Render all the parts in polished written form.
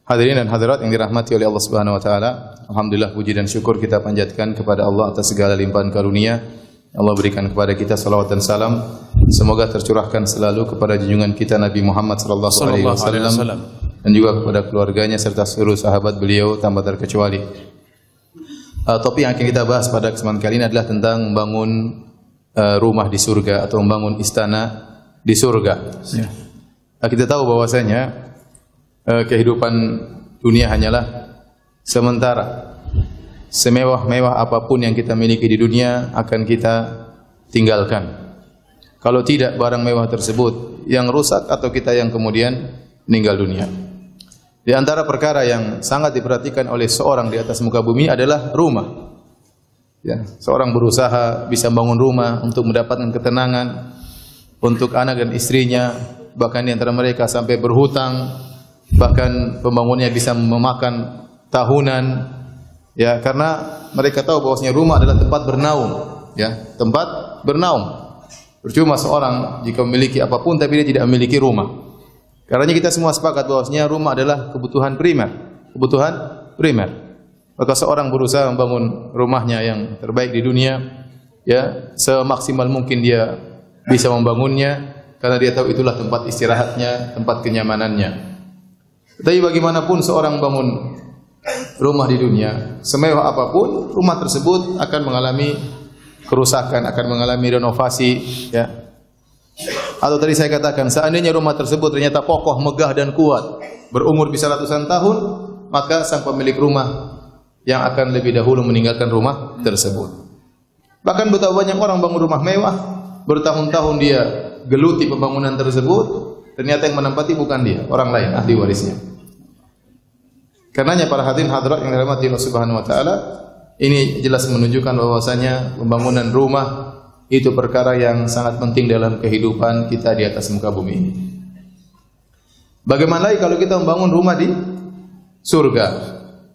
Hadirin dan hadirat yang dirahmati oleh Allah Subhanahu wa taala, alhamdulillah puji dan syukur kita panjatkan kepada Allah atas segala limpahan karunia yang Allah berikan kepada kita. Salawat dan salam semoga tercurahkan selalu kepada junjungan kita Nabi Muhammad sallallahu alaihi wasallam dan juga kepada keluarganya serta seluruh sahabat beliau tanpa terkecuali. Topik yang akan kita bahas pada kesempatan kali ini adalah tentang membangun rumah di surga atau membangun istana di surga. Ya. Kita tahu bahwasanya kehidupan dunia hanyalah sementara. Semewah-mewah apapun yang kita miliki di dunia akan kita tinggalkan. Kalau tidak barang mewah tersebut yang rusak atau kita yang kemudian meninggal dunia. Di antara perkara yang sangat diperhatikan oleh seorang di atas muka bumi adalah rumah. Ya, seorang berusaha bisa membangun rumah untuk mendapatkan ketenangan untuk anak dan istrinya, bahkan di antara mereka sampai berhutang. Bahkan pembangunnya bisa memakan tahunan, ya, karena mereka tahu bahwasanya rumah adalah tempat bernaung, ya, tempat bernaung. Percuma seorang jika memiliki apapun tapi dia tidak memiliki rumah. Karena kita semua sepakat bahwasanya rumah adalah kebutuhan primer, Maka seorang berusaha membangun rumahnya yang terbaik di dunia, ya, semaksimal mungkin dia bisa membangunnya karena dia tahu itulah tempat istirahatnya, tempat kenyamanannya. Tapi bagaimanapun seorang bangun rumah di dunia, semewah apapun, rumah tersebut akan mengalami kerusakan, akan mengalami renovasi, ya. Atau tadi saya katakan, seandainya rumah tersebut ternyata kokoh, megah dan kuat, berumur bisa ratusan tahun, maka sang pemilik rumah yang akan lebih dahulu meninggalkan rumah tersebut. Bahkan betapa banyak orang bangun rumah mewah, bertahun-tahun dia geluti pembangunan tersebut. Ternyata yang menempati bukan dia, orang lain, ahli warisnya. Karenanya para hadirin hadirat yang dirahmati Allah Subhanahu wa taala, ini jelas menunjukkan bahwasanya pembangunan rumah itu perkara yang sangat penting dalam kehidupan kita di atas muka bumi ini. Bagaimana lagi kalau kita membangun rumah di surga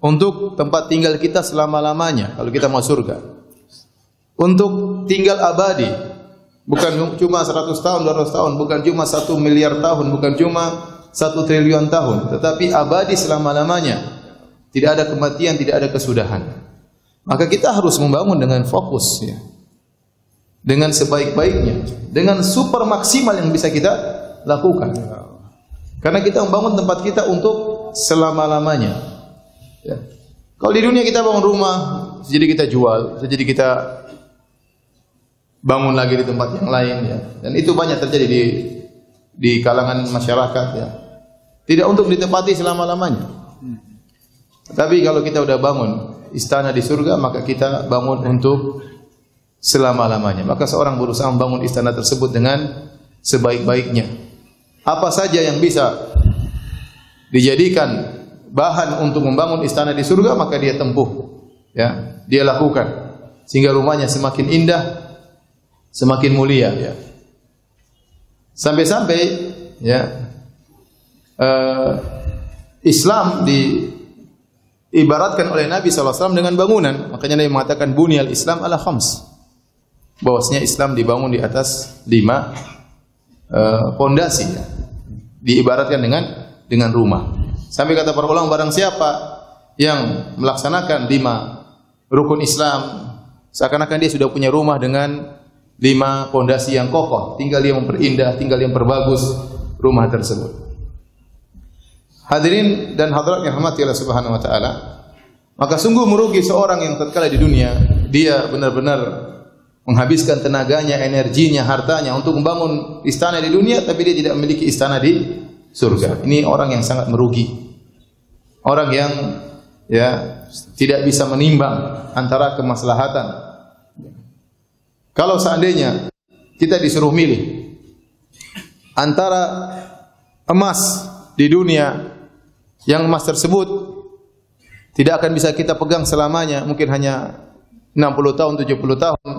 untuk tempat tinggal kita selama-lamanya kalau kita mau surga. Untuk tinggal abadi. Bukan cuma 100 tahun, 200 tahun, bukan cuma 1 miliar tahun, bukan cuma 1 triliun tahun, tetapi abadi selama-lamanya. Tidak ada kematian, tidak ada kesudahan. Maka kita harus membangun dengan fokus, ya. Dengan sebaik-baiknya, dengan super maksimal yang bisa kita lakukan. Karena kita membangun tempat kita untuk selama-lamanya. Ya. Kalau di dunia kita bangun rumah, jadi kita jual, jadi kita bangun lagi di tempat yang lain, ya. Dan itu banyak terjadi di kalangan masyarakat, ya. Tidak untuk ditempati selama-lamanya. Tapi kalau kita udah bangun istana di surga, maka kita bangun untuk selama-lamanya. Maka seorang berusaha membangun istana tersebut dengan sebaik-baiknya. Apa saja yang bisa dijadikan bahan untuk membangun istana di surga, maka dia tempuh, ya. Dia lakukan sehingga rumahnya semakin indah, semakin mulia, ya. Sampai-sampai, ya, Islam diibaratkan oleh Nabi SAW dengan bangunan. Makanya Nabi mengatakan bunyal Islam ala khams, bahwasanya Islam dibangun di atas 5 pondasi, ya. Diibaratkan dengan rumah. Sampai kata para ulama, barang siapa yang melaksanakan 5 rukun Islam, seakan-akan dia sudah punya rumah dengan 5 pondasi yang kokoh, tinggal dia memperindah, tinggal dia memperbagus rumah tersebut. Hadirin dan hadirat yang dirahmati Allah Subhanahu wa taala, maka sungguh merugi seorang yang tatkala di dunia dia benar-benar menghabiskan tenaganya, energinya, hartanya untuk membangun istana di dunia, tapi dia tidak memiliki istana di surga. Ini orang yang sangat merugi. Orang yang, ya, tidak bisa menimbang antara kemaslahatan. Kalau seandainya kita disuruh milih antara emas di dunia, yang emas tersebut tidak akan bisa kita pegang selamanya, mungkin hanya 60 tahun, 70 tahun,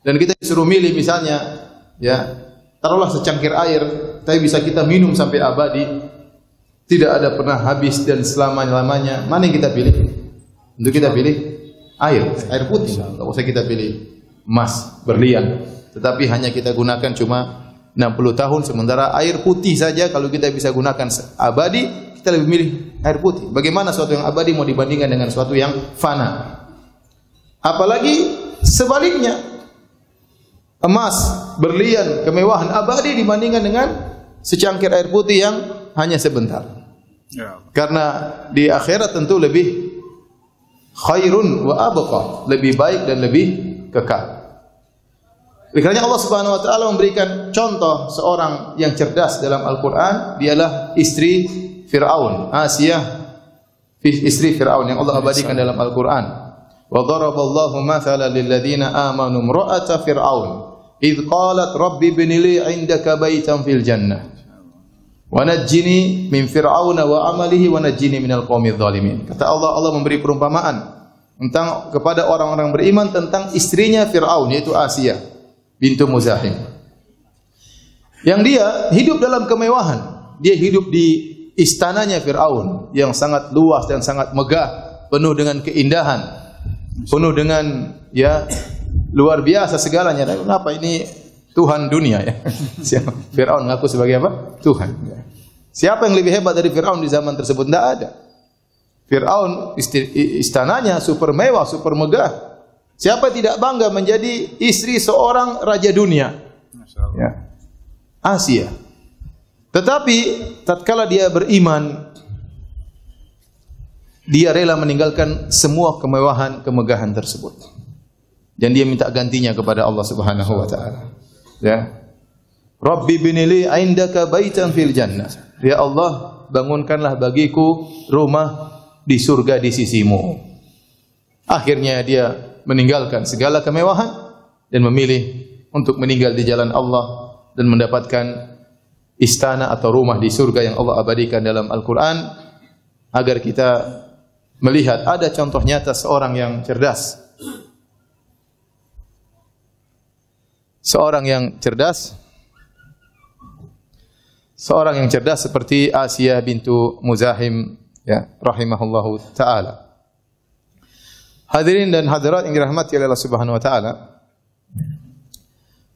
dan kita disuruh milih misalnya, ya, taruhlah secangkir air, tapi bisa kita minum sampai abadi, tidak ada pernah habis dan selama-lamanya, mana yang kita pilih? Untuk kita pilih air putih, tidak usah kita pilih emas, berlian, tetapi hanya kita gunakan cuma 60 tahun, sementara air putih saja kalau kita bisa gunakan abadi, kita lebih milih air putih. Bagaimana sesuatu yang abadi mau dibandingkan dengan sesuatu yang fana? Apalagi sebaliknya, emas, berlian, kemewahan abadi dibandingkan dengan secangkir air putih yang hanya sebentar. Ya. Karena di akhirat tentu lebih khairun wa abqa, lebih baik dan lebih kekal. Karena Allah Subhanahu wa taala memberikan contoh seorang yang cerdas dalam Al-Qur'an, dialah istri Firaun, Asiyah, istri Firaun yang Allah abadikan dalam Al-Qur'an. Wa daraballahu mathalan lil ladzina amanu imra'ata fir'aun idh qalat rabbi ibni li 'indaka baitan fil jannah wa najjini min fir'auna wa 'amalihi wa najjini minal qaumidz zalimin. Kata Allah memberi perumpamaan tentang kepada orang-orang beriman tentang istrinya Firaun, yaitu Asiyah bintu Muzahim, yang dia hidup dalam kemewahan. Dia hidup di istananya Firaun yang sangat luas dan sangat megah, penuh dengan keindahan, penuh dengan luar biasa segalanya. Kenapa ini Tuhan dunia ya? Firaun ngaku sebagai apa? Tuhan. Siapa yang lebih hebat dari Firaun di zaman tersebut? Tidak ada. Firaun istananya super mewah, super megah. Siapa tidak bangga menjadi istri seorang raja dunia? Ya. Asia. Tetapi tatkala dia beriman, dia rela meninggalkan semua kemewahan, kemegahan tersebut. Dan dia minta gantinya kepada Allah Subhanahu wa taala. Ya. Rabbi binili 'indaka baitan fil jannah. Ya Allah, bangunkanlah bagiku rumah di surga di sisimu. Akhirnya dia meninggalkan segala kemewahan dan memilih untuk meninggal di jalan Allah dan mendapatkan istana atau rumah di surga yang Allah abadikan dalam Al-Quran, agar kita melihat ada contoh nyata seorang yang cerdas. Seorang yang cerdas seperti Asiyah bintu Muzahim, ya, rahimahullahu taala. Hadirin dan hadirat yang dirahmati oleh Allah Subhanahu wa taala.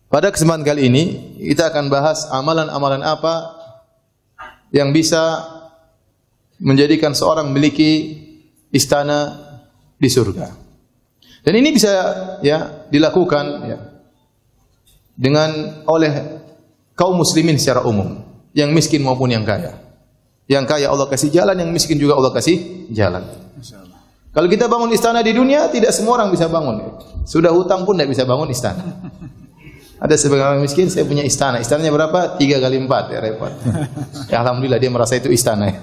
Pada kesempatan kali ini kita akan bahas amalan-amalan apa yang bisa menjadikan seorang memiliki istana di surga. Dan ini bisa dilakukan oleh kaum muslimin secara umum, yang miskin maupun yang kaya. Yang kaya Allah kasih jalan, yang miskin juga Allah kasih jalan. Kalau kita bangun istana di dunia, tidak semua orang bisa bangun. Sudah hutang pun tidak bisa bangun istana. Ada sebagian orang miskin, saya punya istana. Istananya berapa? 3 kali 4, ya repot. Ya alhamdulillah dia merasa itu istana.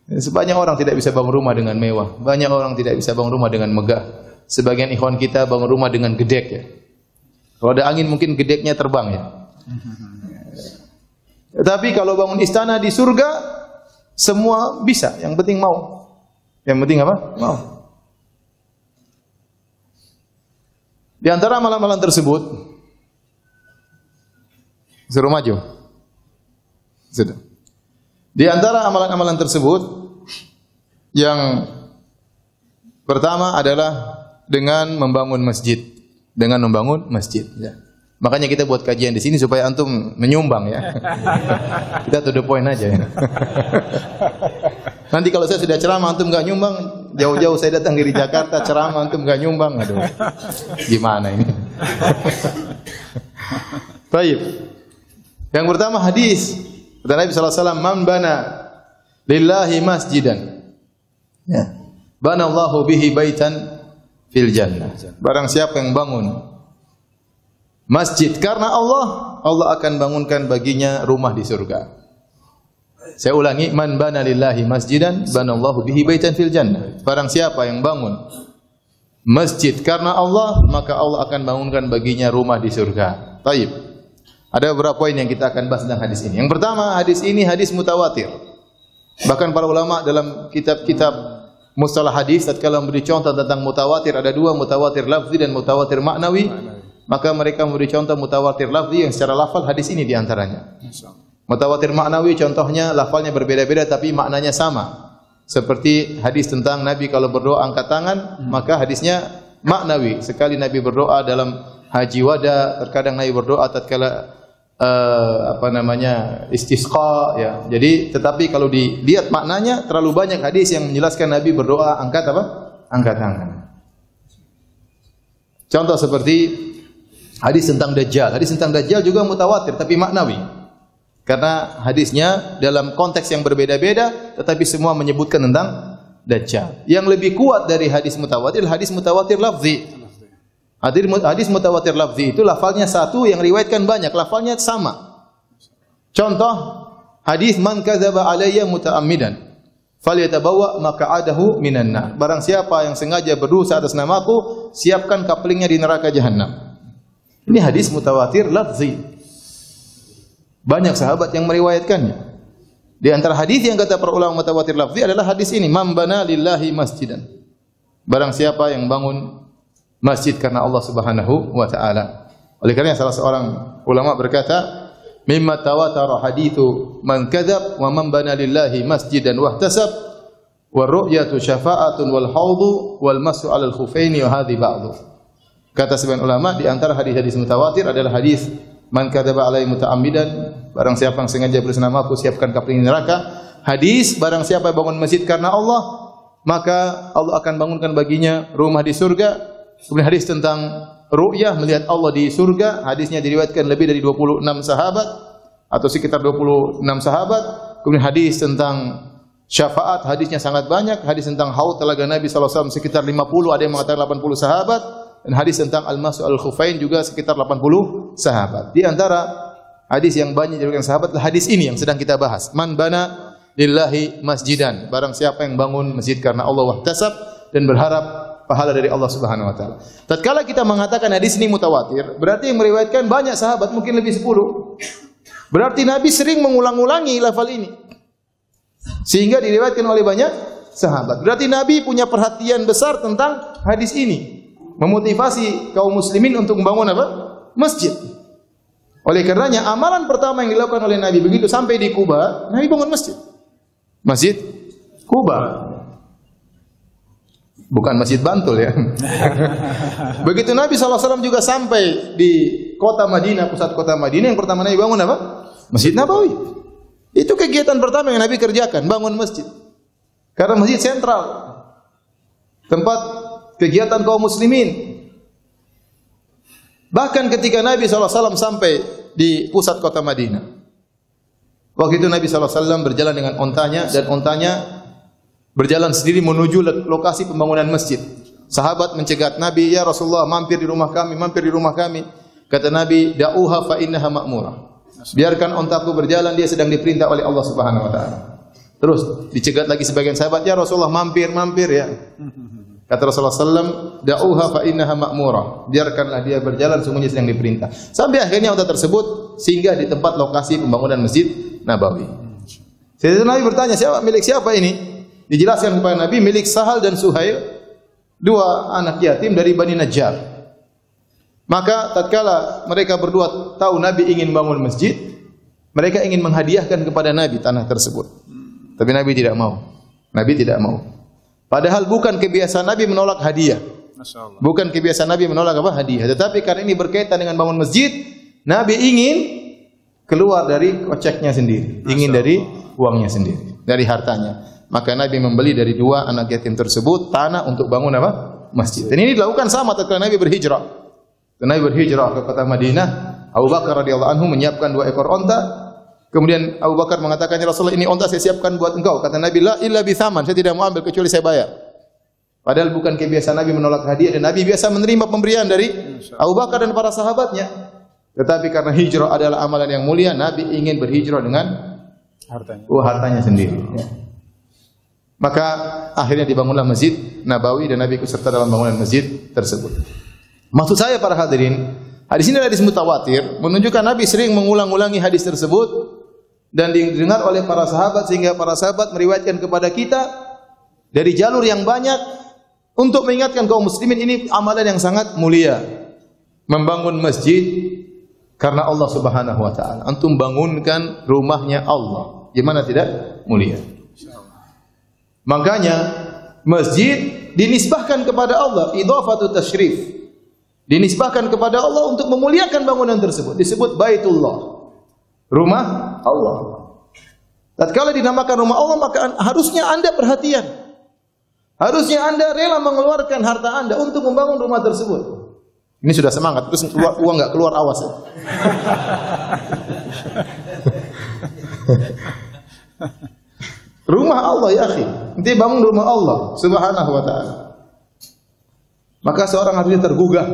Sebanyak orang tidak bisa bangun rumah dengan mewah. Banyak orang tidak bisa bangun rumah dengan megah. Sebagian ikhwan kita bangun rumah dengan gedek ya. Kalau ada angin mungkin gedeknya terbang ya. Tapi kalau bangun istana di surga, semua bisa. Yang penting mau. Yang penting apa? Mau. Di antara amalan-amalan tersebut, suruh maju. Sudah. Di antara amalan-amalan tersebut, yang pertama adalah dengan membangun masjid. Dengan membangun masjid. Ya. Makanya kita buat kajian di sini supaya antum menyumbang ya. Kita to the point aja ya. Nanti kalau saya sudah ceramah antum enggak nyumbang, jauh-jauh saya datang dari Jakarta ceramah antum enggak nyumbang, aduh. Gimana ini? Baik. Yang pertama hadis kata Nabi sallallahu alaihi wasallam, "Man bana lillahi masjidan." Ya. Bana Allahu bihi baitan fil jannah. Barang siapa yang bangun masjid karena Allah, Allah akan bangunkan baginya rumah di surga. Saya ulangi, man bana lillahi masjidan, banallahu bihi baitan fil jannah. Barang siapa yang bangun masjid karena Allah, maka Allah akan bangunkan baginya rumah di surga. Taib. Ada beberapa poin yang kita akan bahas tentang hadis ini. Yang pertama, hadis ini hadis mutawatir. Bahkan para ulama dalam kitab-kitab mustalah hadis tatkala memberi contoh tentang mutawatir, ada dua, mutawatir lafzi dan mutawatir maknawi. Maka mereka memberi contoh mutawatir lafzi yang secara lafal hadis ini diantaranya. Mutawatir maknawi contohnya lafalnya berbeda-beda tapi maknanya sama. Seperti hadis tentang Nabi kalau berdoa angkat tangan, maka hadisnya maknawi. Sekali Nabi berdoa dalam haji wada, terkadang Nabi berdoa tatkala istisqa ya. Jadi tetapi kalau dilihat maknanya terlalu banyak hadis yang menjelaskan Nabi berdoa angkat angkat tangan. Contoh seperti hadis tentang Dajjal. Hadis tentang Dajjal juga mutawatir tapi maknawi. Karena hadisnya dalam konteks yang berbeda-beda tetapi semua menyebutkan tentang Dajjal. Yang lebih kuat dari hadis mutawatir lafzi. Hadis mutawatir lafzi itu lafalnya satu, yang riwayatkan banyak, lafalnya sama. Contoh hadis man kadzaba alayya muta'ammidan falyatabawa maq'adahu minan nar. Barang siapa yang sengaja berdosa atas namaku, siapkan kaplingnya di neraka jahanam. Ini hadis mutawatir lafzi. Banyak sahabat yang meriwayatkannya. Di antara hadis yang kata para ulama mutawatir lafzi adalah hadis ini, man bana lillahi masjidan. Barang siapa yang bangun masjid karena Allah Subhanahu wa taala. Oleh karena salah seorang ulama berkata, mimma tawatara hadithu man kadzab wa man bana lillahi masjidan wahtasab wa ru'yatu syafa'atun wal haudhu wal mas'u 'alal khufaini wa hadhi ba'du. Kata sebagian ulama di antara hadis-hadis mutawatir adalah hadis man kadzaba alaihi muta'ammidan, barang siapa yang sengaja bersama aku siapkan kapling neraka. Hadis barang siapa yang bangun masjid karena Allah, maka Allah akan bangunkan baginya rumah di surga. Kemudian hadis tentang ru'yah, melihat Allah di surga, hadisnya diriwayatkan lebih dari 26 sahabat atau sekitar 26 sahabat. Kemudian hadis tentang syafaat, hadisnya sangat banyak. Hadis tentang haud telaga Nabi SAW sekitar 50, ada yang mengatakan 80 sahabat. Dan hadis tentang al-mas'u al-khufain juga sekitar 80 sahabat. Di antara hadis yang banyak diriwayatkan sahabat adalah hadis ini yang sedang kita bahas. Man bana lillahi masjidan, barang siapa yang bangun masjid karena Allah wahtasab dan berharap pahala dari Allah Subhanahu wa taala. Tatkala kita mengatakan hadis ini mutawatir, berarti yang meriwayatkan banyak sahabat, mungkin lebih 10. Berarti Nabi sering mengulang-ulangi lafal ini. Sehingga diriwayatkan oleh banyak sahabat. Berarti Nabi punya perhatian besar tentang hadis ini. Memotivasi kaum muslimin untuk membangun apa? Masjid. Oleh karenanya amalan pertama yang dilakukan oleh Nabi begitu sampai di Kuba, Nabi bangun masjid. Masjid Kuba. Bukan Masjid Bantul ya. Begitu Nabi SAW juga sampai di kota Madinah, pusat kota Madinah, yang pertama Nabi bangun apa? Masjid Nabawi. Itu kegiatan pertama yang Nabi kerjakan, bangun masjid. Karena masjid sentral, tempat kegiatan kaum muslimin. Bahkan ketika Nabi SAW sampai di pusat kota Madinah, waktu itu Nabi SAW berjalan dengan ontanya, dan ontanya berjalan sendiri menuju lokasi pembangunan masjid. Sahabat mencegat Nabi, ya Rasulullah, mampir di rumah kami, mampir di rumah kami. Kata Nabi, da'uha fa innaha ma'murah. Biarkan ontaku berjalan, dia sedang diperintah oleh Allah Subhanahu wa taala. Terus dicegat lagi sebagian sahabat, ya Rasulullah, mampir ya. Kata Rasulullah SAW, da'uha fa innaha ma'murah. Biarkanlah dia berjalan, sungguhnya sedang diperintah. Sampai akhirnya onta tersebut singgah di tempat lokasi pembangunan Masjid Nabawi. Sayyidina Nabi bertanya, milik siapa ini? Dijelaskan kepada Nabi, milik Sahal dan Suhail, dua anak yatim dari Bani Najjar. Maka tatkala mereka berdua tahu Nabi ingin bangun masjid, mereka ingin menghadiahkan kepada Nabi tanah tersebut. Tapi Nabi tidak mau. Nabi tidak mau. Padahal bukan kebiasaan Nabi menolak hadiah. Bukan kebiasaan Nabi menolak apa? Hadiah. Tetapi karena ini berkaitan dengan bangun masjid, Nabi ingin keluar dari koceknya sendiri, ingin dari uangnya sendiri, dari hartanya. Maka Nabi membeli dari dua anak yatim tersebut tanah untuk bangun apa? Masjid. Dan ini dilakukan sama tatkala Nabi berhijrah. Nabi berhijrah ke kota Madinah, Abu Bakar radhiyallahu anhu menyiapkan 2 ekor onta. Kemudian Abu Bakar mengatakan, ya Rasulullah, ini onta saya siapkan buat engkau. Kata Nabi, la illa bi thaman, saya tidak mau ambil kecuali saya bayar. Padahal bukan kebiasaan Nabi menolak hadiah, dan Nabi biasa menerima pemberian dari Abu Bakar dan para sahabatnya. Tetapi karena hijrah adalah amalan yang mulia, Nabi ingin berhijrah dengan hartanya sendiri. Ya. Maka akhirnya dibangunlah Masjid Nabawi dan Nabi ikut serta dalam bangunan masjid tersebut. Maksud saya para hadirin, hadis ini adalah hadis mutawatir, menunjukkan Nabi sering mengulang-ulangi hadis tersebut dan didengar oleh para sahabat sehingga para sahabat meriwayatkan kepada kita dari jalur yang banyak untuk mengingatkan kaum muslimin ini amalan yang sangat mulia. Membangun masjid karena Allah Subhanahu wa taala. Antum bangunkan rumahnya Allah. Gimana tidak? Mulia. Makanya masjid dinisbahkan kepada Allah, idhafatu tasyrif. Dinisbahkan kepada Allah untuk memuliakan bangunan tersebut. Disebut Baitullah. rumah Allah. Tatkala dinamakan rumah Allah, maka harusnya Anda perhatian. Harusnya Anda rela mengeluarkan harta Anda untuk membangun rumah tersebut. Ini sudah semangat, terus uang nggak keluar, awas ya. Rumah Allah ya akhi. Nanti bangun rumah Allah Subhanahu wa taala. Maka seorang harusnya tergugah.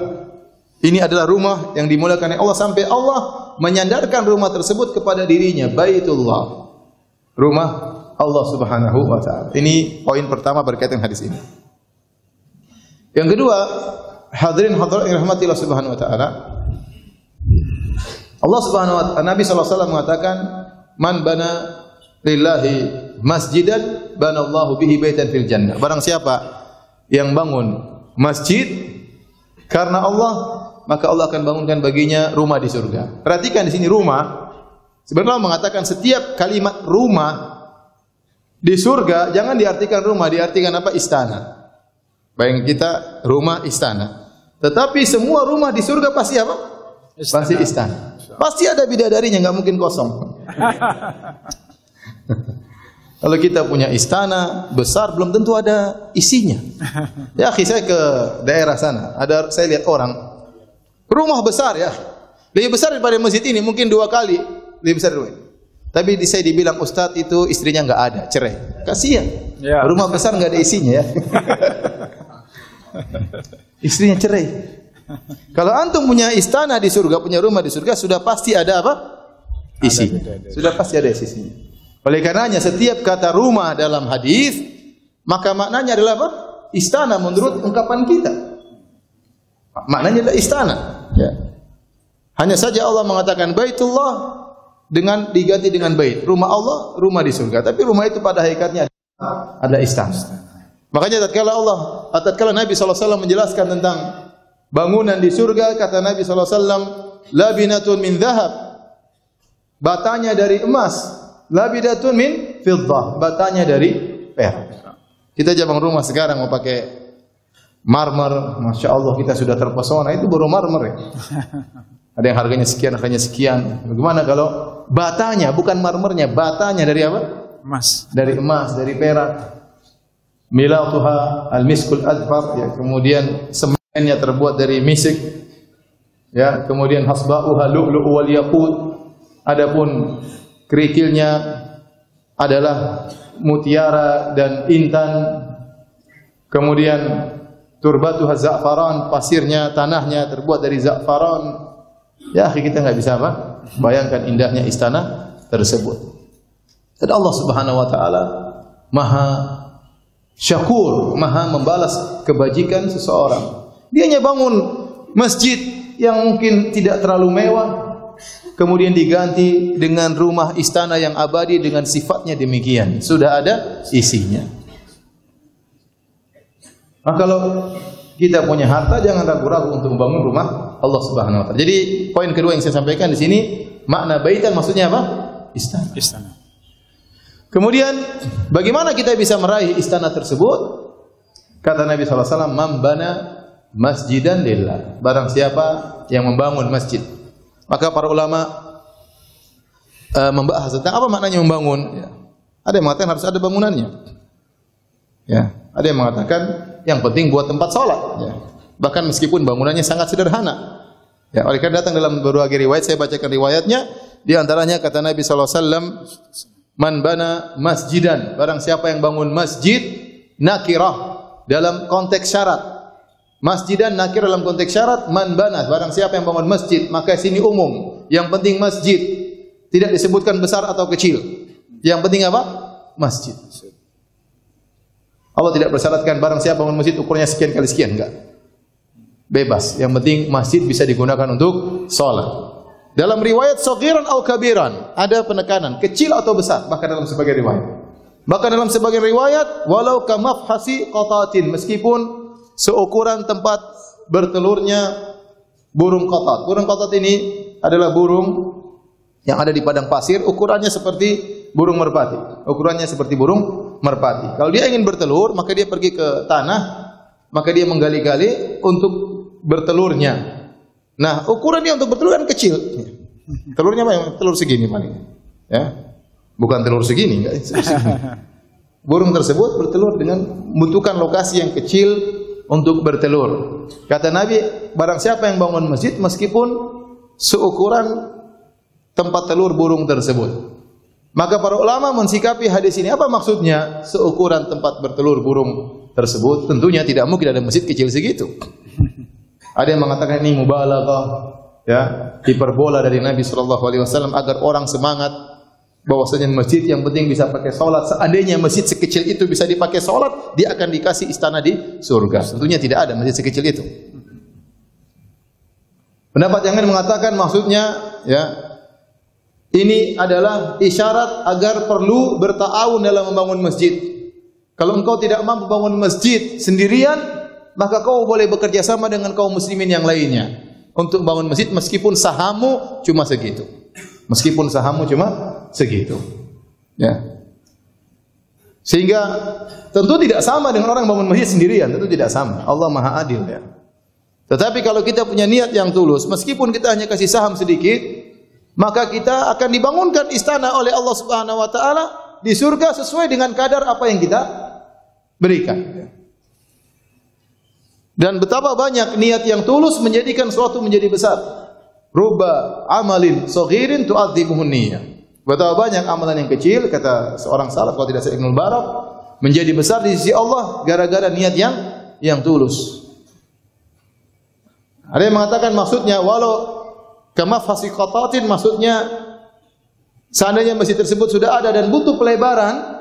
Ini adalah rumah yang dimulakan oleh Allah sampai Allah menyandarkan rumah tersebut kepada dirinya, Baitullah. Rumah Allah Subhanahu wa taala. Ini poin pertama berkaitan hadis ini. Yang kedua, hadirin hadirat yang rahmatillah Subhanahu wa taala. Allah Subhanahu wa taala, Nabi sallallahu alaihi wasallam mengatakan, "Man bana lillahi masjidan banallahu bihi baitan fil jannah." Barang siapa yang bangun masjid karena Allah, maka Allah akan bangunkan baginya rumah di surga. Perhatikan di sini rumah. Sebenarnya Allah mengatakan setiap kalimat rumah di surga jangan diartikan rumah, diartikan apa? Istana. Bayang kita rumah istana. Tetapi semua rumah di surga pasti apa? Istana. Pasti istana. Pasti ada bidadarinya, nggak mungkin kosong. Kalau kita punya istana besar, belum tentu ada isinya. Ya, akhi, saya ke daerah sana, saya lihat orang rumah besar ya, lebih besar daripada masjid ini, mungkin 2 kali lebih besar dari ini. Tapi saya dibilang Ustadz itu istrinya nggak ada, cerai. Kasihan. Ya. Rumah besar nggak ada isinya ya. Istrinya cerai. Kalau antum punya istana di surga, punya rumah di surga, sudah pasti ada apa? Isi. Sudah pasti ada isinya. Oleh karenanya setiap kata rumah dalam hadis maka maknanya adalah apa? Istana menurut ungkapan kita. Maknanya adalah istana. Ya. Hanya saja Allah mengatakan Baitullah dengan diganti dengan bait. Rumah Allah, rumah di surga. Tapi rumah itu pada hakikatnya adalah istana. Makanya tatkala Nabi SAW menjelaskan tentang bangunan di surga, kata Nabi SAW, labinatun min dhahab, batanya dari emas. Labidatun min fiddah, batanya dari perak. Kita zaman rumah sekarang mau pakai marmer, masya Allah kita sudah terpesona, itu baru marmer ya. Ada yang harganya sekian. Bagaimana kalau batanya, bukan marmernya, batanya dari apa? Emas. Dari emas, dari perak. Milatuha al-miskul adfar, ya. Kemudian semennya terbuat dari misik, ya. Kemudian hasba'uha lu'lu'u wal yaqut. Adapun kerikilnya adalah mutiara dan intan. Kemudian turbatuha za'faran, pasirnya, tanahnya terbuat dari za'faran. Ya, kita enggak bisa apa? Bayangkan indahnya istana tersebut. Dan Allah Subhanahu wa taala Maha Syakur, Maha membalas kebajikan seseorang. Dia hanya bangun masjid yang mungkin tidak terlalu mewah, kemudian diganti dengan rumah istana yang abadi dengan sifatnya demikian. Sudah ada isinya. Nah, kalau kita punya harta, jangan ragu-ragu untuk membangun rumah Allah Subhanahu wa taala. Jadi, poin kedua yang saya sampaikan di sini, makna baitan maksudnya apa? Istana. Istana. Kemudian, bagaimana kita bisa meraih istana tersebut? Kata Nabi SAW, "Man bana masjidan lillah." Barang siapa yang membangun masjid. Maka para ulama membahas tentang apa maknanya membangun. Ya. Ada yang mengatakan harus ada bangunannya. Ya. Ada yang mengatakan yang penting buat tempat sholat. Ya. Bahkan meskipun bangunannya sangat sederhana. Ya. Oleh karena datang dalam berbagai riwayat, saya bacakan riwayatnya. Di antaranya kata Nabi SAW, "Man bana masjidan." Barang siapa yang bangun masjid, nakirah dalam konteks syarat. Masjidan nakir dalam konteks syarat, man bana, barang siapa yang bangun masjid, maka sini umum. Yang penting masjid. Tidak disebutkan besar atau kecil. Yang penting apa? Masjid. Allah tidak bersyaratkan barang siapa bangun masjid ukurnya sekian kali sekian, enggak. Bebas. Yang penting masjid bisa digunakan untuk sholat. Dalam riwayat saghiran atau kabiran, ada penekanan, kecil atau besar, bahkan dalam sebagian riwayat. Bahkan dalam sebagian riwayat, walau kamafhasi qatatin, meskipun seukuran tempat bertelurnya burung qatat. Burung qatat ini adalah burung yang ada di padang pasir, ukurannya seperti burung merpati. Ukurannya seperti burung merpati. Kalau dia ingin bertelur, maka dia pergi ke tanah, maka dia menggali-gali untuk bertelurnya. Nah, ukuran dia untuk bertelur kan kecil. Telurnya apa? Telur segini paling. Ya. Bukan telur segini, enggak. Burung tersebut bertelur dengan membutuhkan lokasi yang kecil untuk bertelur. Kata Nabi, barang siapa yang bangun masjid meskipun seukuran tempat telur burung tersebut. Maka para ulama mensikapi hadis ini, apa maksudnya seukuran tempat bertelur burung tersebut? Tentunya tidak mungkin ada masjid kecil segitu. Ada yang mengatakan ini mubalaghah, ya, hiperbola dari Nabi sallallahu alaihi wasallam agar orang semangat bahwasanya masjid yang penting bisa pakai salat. Seandainya masjid sekecil itu bisa dipakai salat, dia akan dikasih istana di surga. Tentunya tidak ada masjid sekecil itu. Pendapat yang lain mengatakan maksudnya, ya, ini adalah isyarat agar perlu berta'awun dalam membangun masjid. Kalau engkau tidak mampu bangun masjid sendirian, maka kau boleh bekerja sama dengan kaum muslimin yang lainnya untuk bangun masjid meskipun sahammu cuma segitu. Meskipun sahammu cuma segitu. Ya. Sehingga tentu tidak sama dengan orang bangun masjid sendirian, tentu tidak sama. Allah Maha Adil, ya. Tetapi kalau kita punya niat yang tulus, meskipun kita hanya kasih saham sedikit, maka kita akan dibangunkan istana oleh Allah Subhanahu wa taala di surga sesuai dengan kadar apa yang kita berikan. Dan betapa banyak niat yang tulus menjadikan sesuatu menjadi besar. Rubba amalin saghirin tu'adzimuhun niyyah. Betapa banyak amalan yang kecil, kata seorang salaf kalau tidak salah Ibnu Barak, menjadi besar di sisi Allah gara-gara niat yang tulus. Ada yang mengatakan maksudnya walau kama fasiqatatin, maksudnya seandainya masjid tersebut sudah ada dan butuh pelebaran,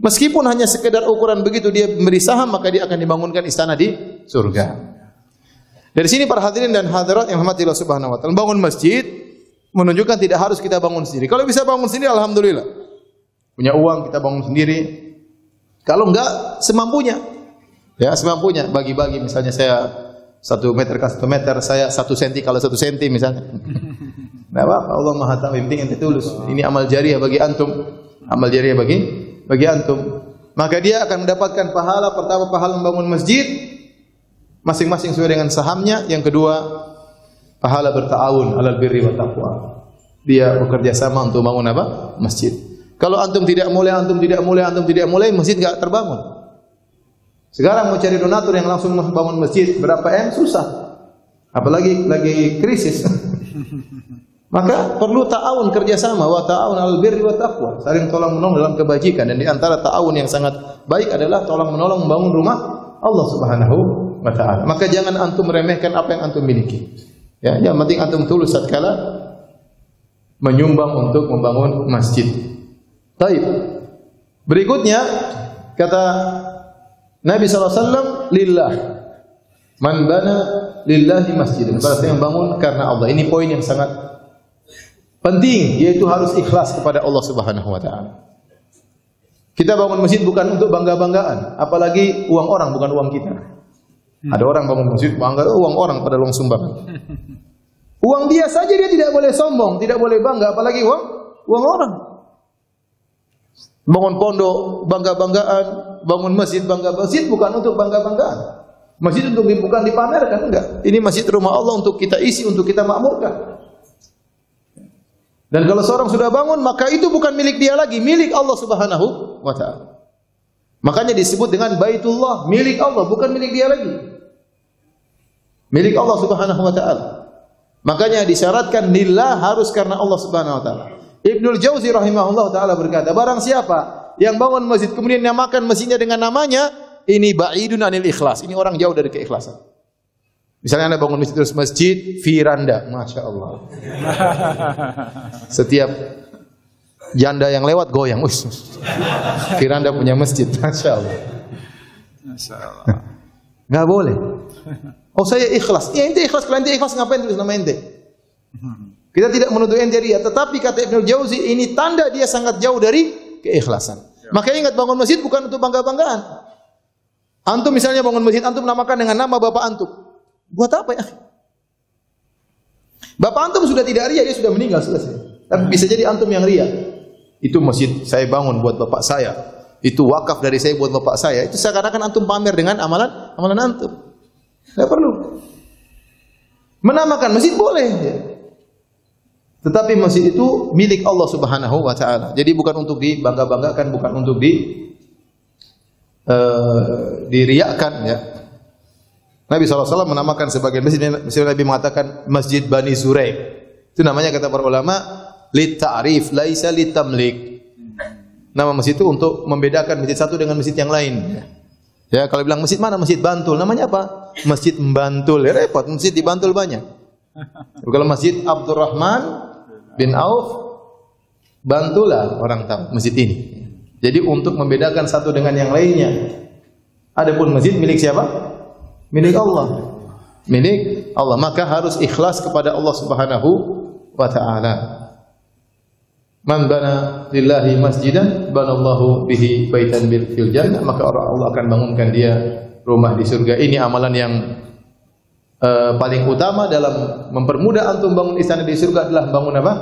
meskipun hanya sekedar ukuran begitu dia memberi saham, maka dia akan dibangunkan istana di surga. Dari sini para hadirin dan hadirat yang rahmati Allah Subhanahu wa taala, bangun masjid menunjukkan tidak harus kita bangun sendiri. Kalau bisa bangun sendiri alhamdulillah. Punya uang kita bangun sendiri. Kalau enggak semampunya. Ya, semampunya bagi-bagi, misalnya saya 1 meter ke 1 meter, saya 1 senti kalau 1 senti misalnya. Enggak apa-apa, Allah Maha tahu, yang penting ente tulus. Ini amal jariah bagi antum. Amal jariah bagi antum. Maka dia akan mendapatkan pahala, pertama pahala membangun masjid masing-masing sesuai dengan sahamnya. Yang kedua, pahala berta'awun alal birri wa taqwa. Dia bekerja sama untuk bangun apa? Masjid. Kalau antum tidak mulai, masjid enggak terbangun. Sekarang mau cari donatur yang langsung bangun masjid berapa M susah. Apalagi lagi krisis. Maka perlu ta'awun, kerjasama, wa ta'awun alal birri wa taqwa. Saling tolong menolong dalam kebajikan, dan di antara ta'awun yang sangat baik adalah tolong menolong membangun rumah Allah Subhanahu wa taala. Maka jangan antum meremehkan apa yang antum miliki. Ya, yang penting antum tulus tatkala menyumbang untuk membangun masjid. Baik. Berikutnya kata Nabi SAW, lillah. Man bana lillahi masjidan. Berarti yang bangun karena Allah. Ini poin yang sangat penting, yaitu harus ikhlas kepada Allah Subhanahu wa taala. Kita bangun masjid bukan untuk bangga-banggaan, apalagi uang orang, bukan uang kita. Ada orang bangun masjid bangga uang orang pada uang sumbangan. Uang dia saja dia tidak boleh sombong, tidak boleh bangga, apalagi uang orang. Bangun pondok bangga-banggaan, bangun masjid bangga-banggaan. Masjid bukan untuk bangga-banggaan. Masjid untuk bukan dipamerkan, enggak. Ini masjid rumah Allah untuk kita isi, untuk kita makmurkan. Dan kalau seorang sudah bangun, maka itu bukan milik dia lagi, milik Allah Subhanahu wa taala. Makanya disebut dengan Baitullah, milik Allah, bukan milik dia lagi. Milik Allah Subhanahu wa taala. Makanya disyaratkan lillah, harus karena Allah Subhanahu wa taala. Ibnul Jauzi rahimahullah taala berkata, barang siapa yang bangun masjid kemudian namakan masjidnya dengan namanya, ini ba'idun anil ikhlas. Ini orang jauh dari keikhlasan. Misalnya Anda bangun masjid terus masjid Firanda, Masya Allah. Setiap janda yang lewat goyang. Firanda punya masjid, Masya Allah. Masya Allah. Nggak boleh. Oh saya ikhlas. Ya ente ikhlas, kalau ente ikhlas ngapain tulis nama ente? Kita tidak menuduh ente ria, tetapi kata Ibnu Jauzi ini tanda dia sangat jauh dari keikhlasan. Makanya ingat, bangun masjid bukan untuk bangga-banggaan. Antum misalnya bangun masjid, antum namakan dengan nama bapak antum. Buat apa ya? Bapak antum sudah tidak ria, dia sudah meninggal, selesai. Tapi bisa jadi antum yang ria. Itu masjid saya bangun buat bapak saya. Itu wakaf dari saya buat bapak saya. Itu seakan-akan antum pamer dengan amalan antum. Tidak perlu. Menamakan masjid boleh. Tetapi masjid itu milik Allah Subhanahu wa taala. Jadi bukan untuk dibangga-banggakan, bukan untuk diriakkan ya. Nabi SAW menamakan sebagian masjid Nabi mengatakan Masjid Bani Zuraik. Itu namanya kata para ulama lit ta'rif laisa lit tamlik. Nama masjid itu untuk membedakan masjid satu dengan masjid yang lain. Ya, kalau bilang masjid mana? Masjid Bantul. Namanya apa? Masjid Bantul. Ya, repot, masjid di Bantul banyak. Kalau Masjid Abdurrahman bin Auf, Bantulah orang tahu masjid ini. Jadi untuk membedakan satu dengan yang lainnya. Adapun masjid milik siapa? Milik Allah. Milik Allah. Maka harus ikhlas kepada Allah Subhanahu wa taala. Man bana lillahi masjidan banallahu bihi baitan fil jannah, maka Allah akan bangunkan dia rumah di surga. Ini amalan yang paling utama dalam mempermudah antum bangun istana di surga adalah bangun apa?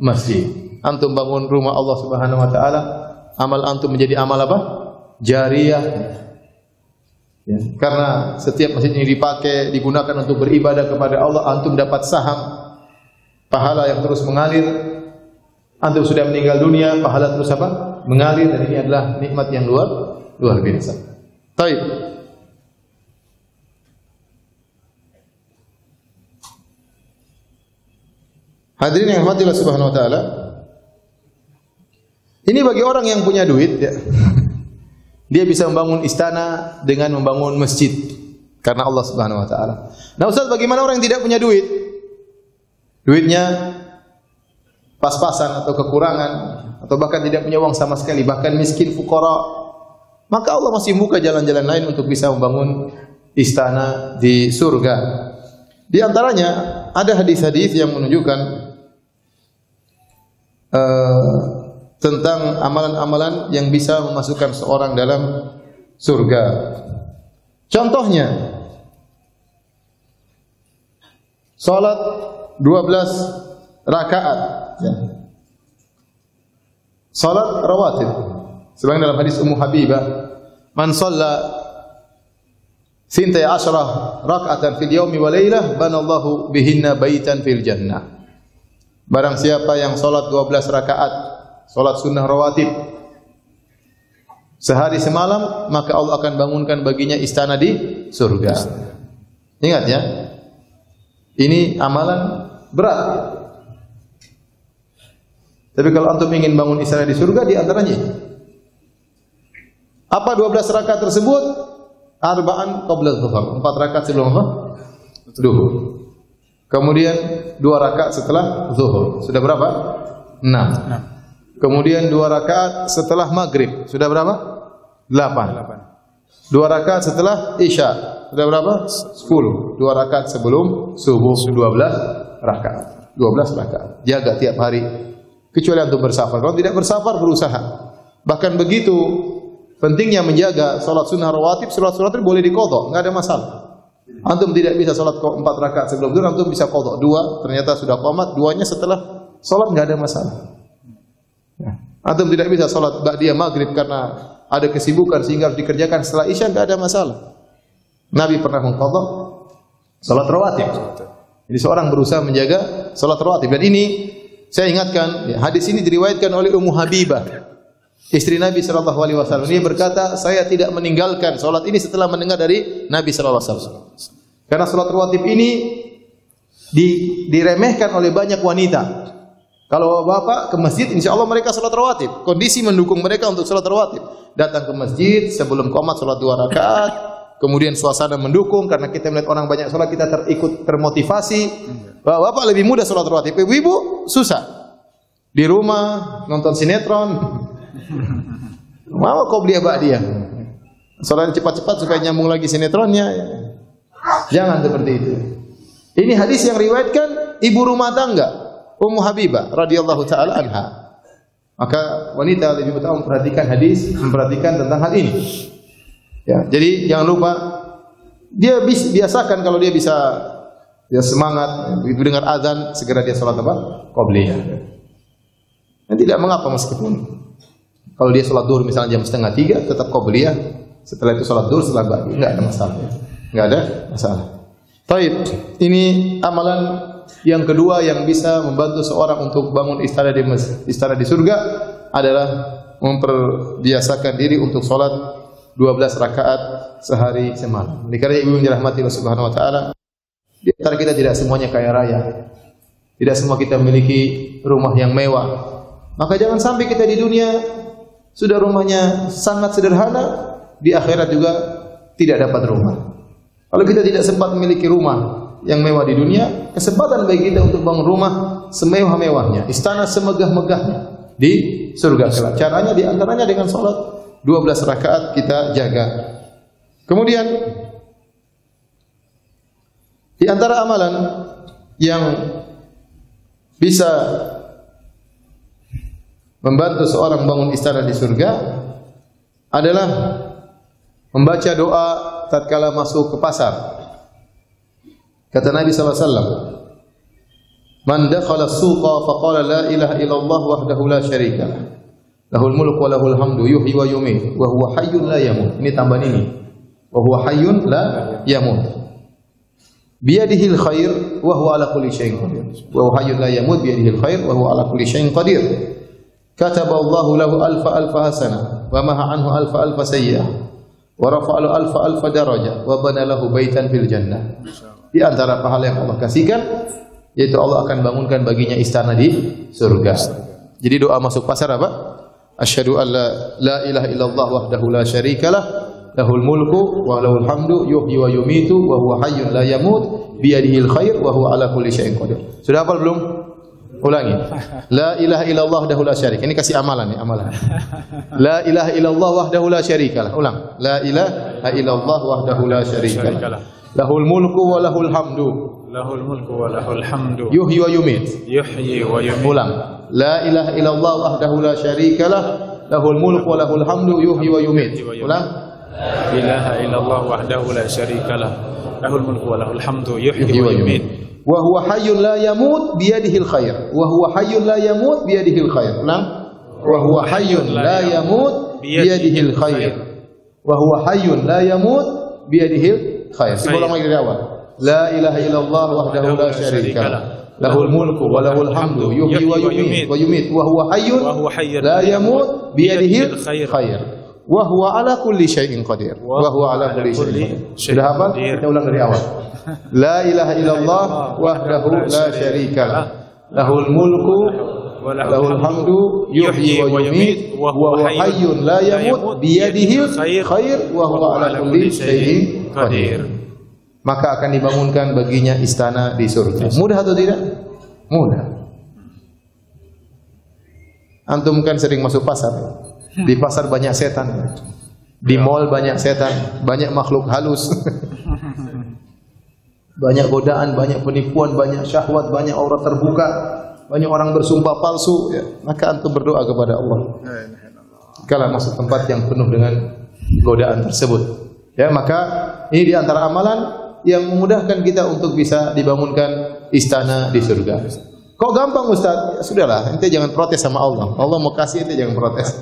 Masjid. Antum bangun rumah Allah Subhanahu wa taala, amal antum menjadi amal apa? Jariyah. Ya, karena setiap masjid ini dipakai, digunakan untuk beribadah kepada Allah, antum dapat saham pahala yang terus mengalir. Antum sudah meninggal dunia, pahala terus apa? Mengalir, dan ini adalah nikmat yang luar biasa. Baik. Hadirin yang dirahmati Allah Subhanahu wa taala. Ini bagi orang yang punya duit ya. Dia bisa membangun istana dengan membangun masjid karena Allah Subhanahu wa taala. Nah, Ustaz, bagaimana orang yang tidak punya duit? Duitnya pas-pasan atau kekurangan atau bahkan tidak punya uang sama sekali, bahkan miskin fuqara. Maka Allah masih membuka jalan-jalan lain untuk bisa membangun istana di surga. Di antaranya ada hadis-hadis yang menunjukkan tentang amalan-amalan yang bisa memasukkan seorang dalam surga. Contohnya, salat 12 rakaat. Ya. Salat rawatib. Sebagaimana dalam hadis Ummu Habibah, man shalla 12 raka'atan fil yaumi wa lailah banallahu bihinna baitan fil jannah. Barang siapa yang salat 12 rakaat, salat sunnah rawatib sehari semalam, maka Allah akan bangunkan baginya istana di surga. Ingat ya. Ini amalan berat. Tapi kalau antum ingin bangun istana di surga, di antaranya apa 12 rakaat tersebut? Arba'an qabla dhuhur, 4 rakaat sebelum apa? Zuhur. Kemudian 2 rakaat setelah zuhur. Sudah berapa? 6. Kemudian 2 rakaat setelah maghrib. Sudah berapa? 8. 2 rakaat setelah isya. Sudah berapa? 10. 2 rakaat sebelum subuh. 12 rakaat. 12 rakaat. Jaga tiap hari. Kecuali antum bersafar. Kalau tidak bersafar, berusaha. Bahkan begitu pentingnya menjaga salat sunnah rawatib. Salat rawatib boleh diqadha, enggak ada masalah. Antum tidak bisa salat 4 rakaat sebelum zuhur, antum bisa qadha 2, ternyata sudah qomat, 2-nya setelah salat enggak ada masalah. Ya. Antum tidak bisa salat ba'diyah maghrib karena ada kesibukan sehingga harus dikerjakan setelah isya, enggak ada masalah. Nabi pernah mengqadha salat rawatib. Jadi seorang berusaha menjaga salat rawatib, dan ini saya ingatkan, hadis ini diriwayatkan oleh Ummu Habibah, istri Nabi sallallahu alaihi wasallam. Dia berkata, saya tidak meninggalkan salat ini setelah mendengar dari Nabi sallallahu alaihi wasallam. Karena salat rawatib ini diremehkan oleh banyak wanita. Kalau bapak ke masjid, insya Allah mereka salat rawatib. Kondisi mendukung mereka untuk salat rawatib. Datang ke masjid sebelum qomat salat 2 rakaat. Kemudian suasana mendukung karena kita melihat orang banyak salat, kita termotivasi. Bapak lebih mudah salat rawatib. Ibu susah. Di rumah nonton sinetron. Mau qobliyah ba'diyah. Salat cepat-cepat supaya nyambung lagi sinetronnya. Jangan seperti itu. Ini hadis yang riwayatkan ibu rumah tangga Ummu Habibah radhiyallahu taala anha. Maka wanita lebih utama memperhatikan hadis, memperhatikan tentang hal ini. Ya, jadi jangan lupa dia biasakan kalau dia bisa semangat begitu dengar azan segera dia salat apa? Qobliyah. Dan tidak mengapa meskipun kalau dia salat zuhur misalnya jam 2:30 tetap qobliyah, setelah itu salat zuhur setelah ba'di, enggak ada masalah. Enggak ada masalah. Baik, ini amalan Yang kedua yang bisa membantu seorang untuk bangun istana di surga adalah memperbiasakan diri untuk salat 12 rakaat sehari semalam. Karena ibu yang dirahmati Allah Subhanahu wa taala, di antara kita tidak semuanya kaya raya. Tidak semua kita memiliki rumah yang mewah. Maka jangan sampai kita di dunia sudah rumahnya sangat sederhana, di akhirat juga tidak dapat rumah. Kalau kita tidak sempat memiliki rumah yang mewah di dunia, kesempatan bagi kita untuk bangun rumah semewah-mewahnya, istana semegah-megahnya di surga kelak. Caranya di antaranya dengan salat 12 rakaat kita jaga. Kemudian di antara amalan yang bisa membantu seorang bangun istana di surga adalah membaca doa tatkala masuk ke pasar. Kata Nabi sallallahu alaihi wasallam, "Man dakhala as-suqa faqala la ilaha illallah wahdahu la syarika lah. Lahul mulku wa lahul hamdu yuhyi wa yumiit wa huwa hayyun la yamut." Ini tambahan ini. Wa huwa hayyun la yamut. Biyadihil khair wa huwa ala kulli syai'in qadir. Wa huwa hayyun la yamut biyadihil khair wa huwa ala kulli syai'in qadir. Kataba Allahu lahu alfa hasanah wa maha anhu alfa sayyi'ah wa rafa'ahu alfa darajah wa bana lahu baitan fil jannah. Di antara pahala yang Allah kasihkan yaitu Allah akan bangunkan baginya istana di surga. Jadi doa masuk pasar apa? Asyhadu an la ilaha illallah wahdahu la syarikalah lahul mulku wa lahul hamdu yuhyi wa yumiitu wa huwa hayyun la yamut biyadihil khair wa huwa ala kulli syai'in qadir. Sudah hafal belum? Ulangi. La ilaha illallah wahdahu la syarika. Ini kasih amalan nih, amalan. La ilaha illallah wahdahu la syarikalah. Ulang. La ilaha illallah wahdahu la syarikalah. Lahul mulku wa lahul hamdu. Lahul mulku wa lahul hamdu. Yuhyi wa yumiit. Yuhyi wa yumiit. Ulang. La ilaha illallah wahdahu la syarikalah. Lahul mulku wa lahul hamdu yuhyi wa yumiit. Ulang. La ilaha illallah wahdahu la syarikalah. Lahul mulku wa lahul hamdu yuhyi wa yumiit. Wa huwa hayyun la yamut biyadihil khair. Wa huwa hayyun la yamut biyadihil khair. Ulang. Wa huwa hayyun la yamut biyadihil khair. Wa huwa hayyun la yamut biyadihil khair. Ulang lagi dari awal. La ilaha illallah wahdahu la syarikalah. Lahul mulku wa lahul hamdu yuhyi wa yumiit wa huwa hayyun la yamut biyadihil khair. Wa huwa ala kulli syai'in qadir. Wa huwa ala kulli syai'in qadir. Sudah hafal? Kita ulang dari awal. La ilaha illallah wahdahu la syarikalah. Lahul mulku wa lahul hamdu yuhyi wa yumiit wa huwa hayyun la yamut biyadihil khair wa huwa ala kulli syai'in qadir. Maka akan dibangunkan baginya istana di surga. Mudah atau tidak? Mudah. Antum kan sering masuk pasar. Di pasar banyak setan. Di mall banyak setan, banyak makhluk halus. Banyak godaan, banyak penipuan, banyak syahwat, banyak aurat terbuka, banyak orang bersumpah palsu, ya. Maka antum berdoa kepada Allah. Kalau masuk tempat yang penuh dengan godaan tersebut, ya, maka ini di antara amalan yang memudahkan kita untuk bisa dibangunkan istana di surga. Kok gampang Ustaz? Ya, sudahlah, ente jangan protes sama Allah. Allah mau kasih ente jangan protes.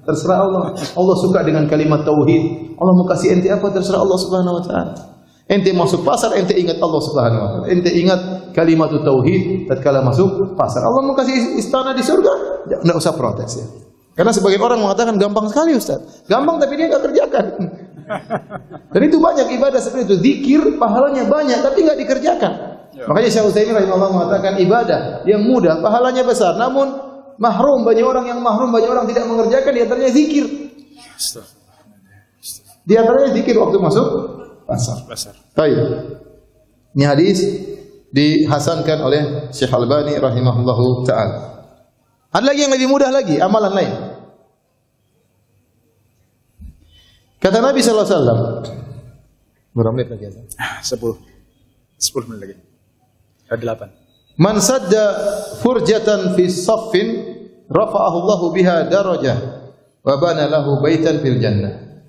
Terserah Allah. Allah suka dengan kalimat tauhid. Allah mau kasih ente apa terserah Allah Subhanahu wa taala. Ente masuk pasar, ente ingat Allah Subhanahu wa taala. Ente ingat kalimat tauhid tatkala masuk pasar. Allah mau kasih istana di surga, enggak usah protes ya. Karena sebagian orang mengatakan gampang sekali Ustaz. Gampang tapi dia enggak kerjakan. Dan itu banyak ibadah seperti itu. Zikir pahalanya banyak tapi enggak dikerjakan. Makanya Syekh Utsaimin rahimahullah mengatakan ibadah yang mudah pahalanya besar, namun mahrum banyak orang yang mahrum, banyak orang tidak mengerjakan, di antaranya zikir. Di antaranya zikir waktu masuk pasar. Baik. Ini hadis dihasankan oleh Syekh Albani rahimahullahu taala. Ada lagi yang lebih mudah lagi, amalan lain. Kata Nabi sallallahu alaihi wasallam. Berapa menit lagi? 10 menit lagi. 8. Man sadda furjatan fi saffin rafa'ahu Allahu biha darajah wa bana lahu baitan fil jannah.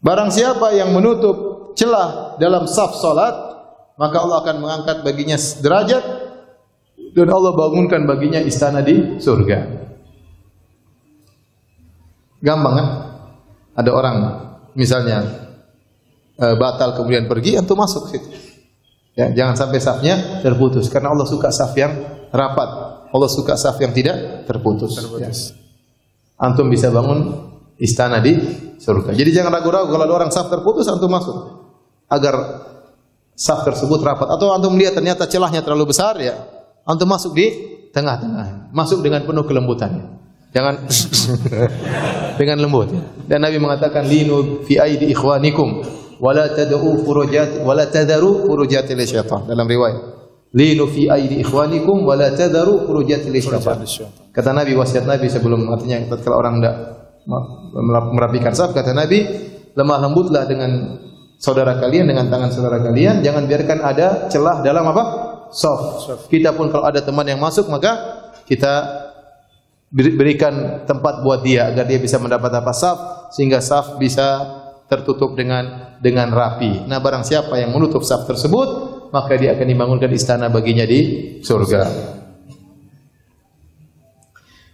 Barang siapa yang menutup celah dalam saf salat, maka Allah akan mengangkat baginya derajat dan Allah bangunkan baginya istana di surga. Gampang kan? Ada orang misalnya batal kemudian pergi, antum masuk situ. Ya, jangan sampai safnya terputus karena Allah suka saf yang rapat. Allah suka saf yang tidak terputus. Ya. Antum bisa bangun istana di surga. Jadi jangan ragu-ragu kalau ada orang saf terputus antum masuk. Agar saf tersebut rapat atau antum melihat ternyata celahnya terlalu besar ya, antum masuk di tengah-tengah. Masuk dengan penuh kelembutan. Jangan dengan lembut. Dan Nabi mengatakan linu fi aidi ikhwanikum wala tad'u furujat wala tadharu furujatil syaitan. Dalam riwayat linu fi aidi ikhwanikum wala tadharu furujatil syaitan. Kata Nabi, wasiat Nabi sebelum artinya tatkala orang hendak merapikan saf, kata Nabi, lemah lembutlah dengan saudara kalian, dengan tangan saudara kalian, jangan biarkan ada celah dalam apa? Saf. Kita pun kalau ada teman yang masuk maka kita berikan tempat buat dia agar dia bisa mendapat apa? Saf, sehingga saf bisa tertutup dengan rapi. Nah, barang siapa yang menutup saf tersebut, maka dia akan dibangunkan istana baginya di surga.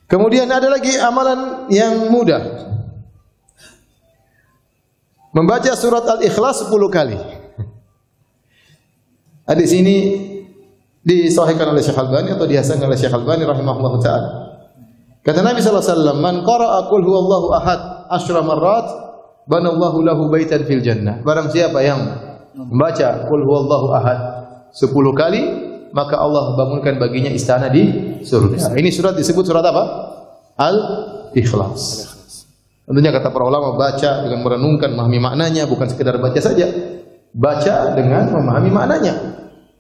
Kemudian ada lagi amalan yang mudah. Membaca surat Al-Ikhlas 10 kali. Hadis ini disahihkan oleh Syekh Al-Albani atau dihasankan oleh Syekh Al-Albani rahimahullahu taala. Kata Nabi sallallahu alaihi wasallam, "Man qara'a qul huwallahu ahad 10 marrat, banallahu lahu baitan fil jannah." Barang siapa yang membaca qul huwallahu ahad 10 kali, maka Allah bangunkan baginya istana di surga. Ini surat disebut surat apa? Al-Ikhlas. Tentunya kata para ulama, baca dengan merenungkan, memahami maknanya, bukan sekedar baca saja. Baca dengan memahami maknanya.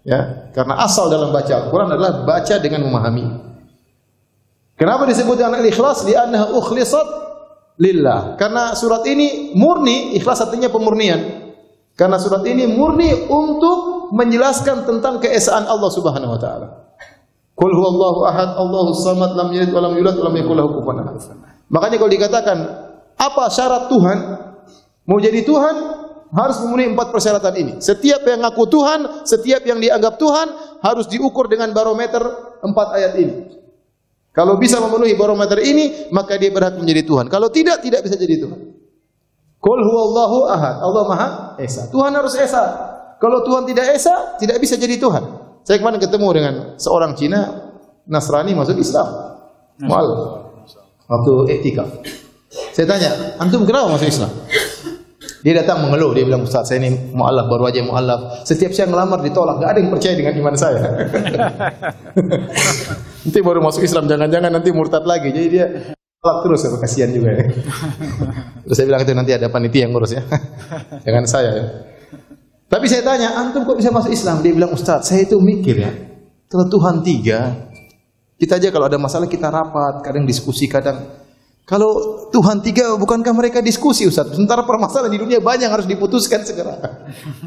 Ya, karena asal dalam baca Al-Qur'an adalah baca dengan memahami. Kenapa disebut dengan Al-Ikhlas? Li'annaha ukhlisat lillah. Karena surat ini murni, ikhlas artinya pemurnian. Karena surat ini murni untuk menjelaskan tentang keesaan Allah Subhanahu wa taala. Qul huwallahu ahad, Allahus samad, lam yalid wa lam yulad wa lam yakul lahu kufuwan ahad. Makanya kalau dikatakan apa syarat Tuhan? Mau jadi Tuhan harus memenuhi 4 persyaratan ini. Setiap yang ngaku Tuhan, setiap yang dianggap Tuhan harus diukur dengan barometer 4 ayat ini. Kalau bisa memenuhi barometer ini, maka dia berhak menjadi Tuhan. Kalau tidak, tidak bisa jadi Tuhan. Qul huwallahu ahad, Allah Maha Esa. Tuhan harus Esa. Kalau Tuhan tidak Esa, tidak bisa jadi Tuhan. Saya kemarin ketemu dengan seorang Cina Nasrani masuk Islam. Mu'alaf. Waktu iktikaf. Saya tanya, antum kenapa masuk Islam? Dia datang mengeluh, dia bilang, Ustaz, saya ini mu'alaf, baru aja mu'alaf. Setiap saya ngelamar ditolak, gak ada yang percaya dengan iman saya. Nanti baru masuk Islam, jangan-jangan nanti murtad lagi. Jadi dia tolak terus, kasihan juga ya. Terus saya bilang, itu nanti ada panitia yang ngurus ya. Jangan saya ya. Tapi saya tanya, antum kok bisa masuk Islam? Dia bilang, Ustaz, saya itu mikir ya, kalau Tuhan 3, kita aja kalau ada masalah kita rapat, kadang diskusi, kadang kalau Tuhan 3, bukankah mereka diskusi, Ustaz? Sementara permasalahan di dunia banyak harus diputuskan segera.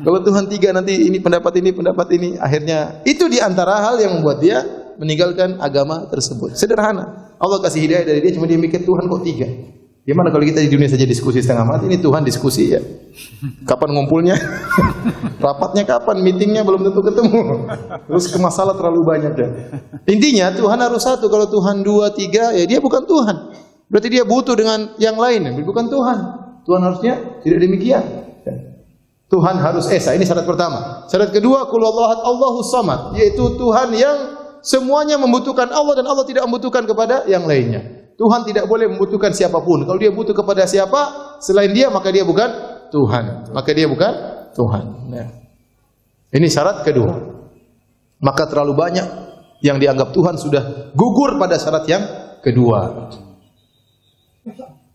Kalau Tuhan 3 nanti ini, pendapat ini, akhirnya itu di antara hal yang membuat dia meninggalkan agama tersebut. Sederhana. Allah kasih hidayah dari dia, cuma dia mikir Tuhan kok 3. Gimana kalau kita di dunia saja diskusi setengah mati, ini Tuhan diskusi ya. Kapan ngumpulnya? Rapatnya kapan? Meetingnya belum tentu ketemu. Terus ke masalah terlalu banyak ya. Intinya Tuhan harus satu. Kalau Tuhan 2, 3, ya dia bukan Tuhan. Berarti dia butuh dengan yang lain, bukan Tuhan. Tuhan harusnya tidak demikian. Tuhan harus Esa, ini syarat pertama. Syarat kedua, qul huwallahu ahad, Allahus samad, yaitu Tuhan yang semuanya membutuhkan Allah dan Allah tidak membutuhkan kepada yang lainnya. Tuhan tidak boleh membutuhkan siapapun. Kalau dia butuh kepada siapa selain dia, maka dia bukan Tuhan. Maka dia bukan Tuhan. Ya. Ini syarat kedua. Maka terlalu banyak yang dianggap Tuhan sudah gugur pada syarat yang kedua.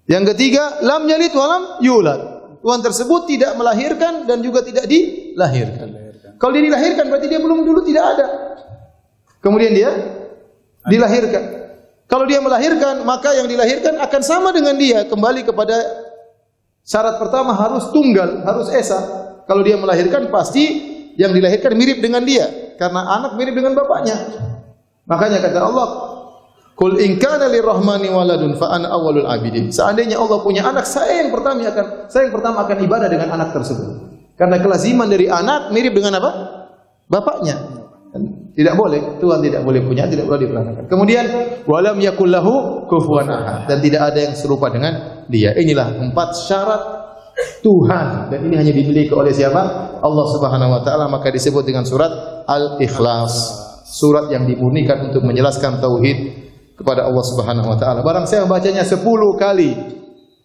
Yang ketiga, lam yalid wa lam yulad. Tuhan tersebut tidak melahirkan dan juga tidak dilahirkan. Kalau dia dilahirkan berarti dia belum dulu tidak ada. Kemudian dia dilahirkan. Kalau dia melahirkan, maka yang dilahirkan akan sama dengan dia. Kembali kepada syarat pertama, harus tunggal, harus Esa. Kalau dia melahirkan, pasti yang dilahirkan mirip dengan dia. Karena anak mirip dengan bapaknya. Makanya kata Allah, Qul in kana lirrahmani waladun fa ana awwalul abidin. Seandainya Allah punya anak, saya yang pertama akan ibadah dengan anak tersebut. Karena kelaziman dari anak mirip dengan apa? Bapaknya. Tidak boleh, Tuhan tidak boleh punya, tidak boleh diperanakan. Kemudian walam yakul lahu kufuwan ahad, dan tidak ada yang serupa dengan dia. Inilah 4 syarat Tuhan, dan ini hanya dimiliki oleh siapa? Allah Subhanahu wa taala, maka disebut dengan surat Al-Ikhlas. Surat yang dimurnikan untuk menjelaskan tauhid kepada Allah Subhanahu wa taala. Barang saya membacanya 10 kali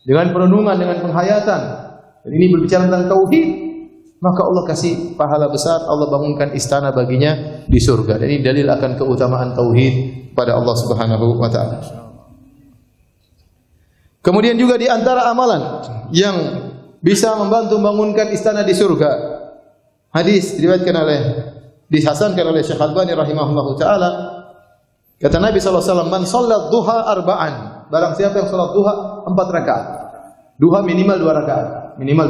dengan perenungan, dengan penghayatan, dan ini berbicara tentang tauhid, maka Allah kasih pahala besar, Allah bangunkan istana baginya di surga. Dan ini dalil akan keutamaan tauhid pada Allah Subhanahu wa taala. Kemudian juga di antara amalan yang bisa membantu membangunkan istana di surga, hadis diriwayatkan dihasankan oleh Syekh Albani rahimahullahu taala, kata Nabi sallallahu alaihi wasallam, "Man shallat duha arba'an." Barang siapa yang salat duha 4 rakaat. Duha minimal 2 rakaat. Minimal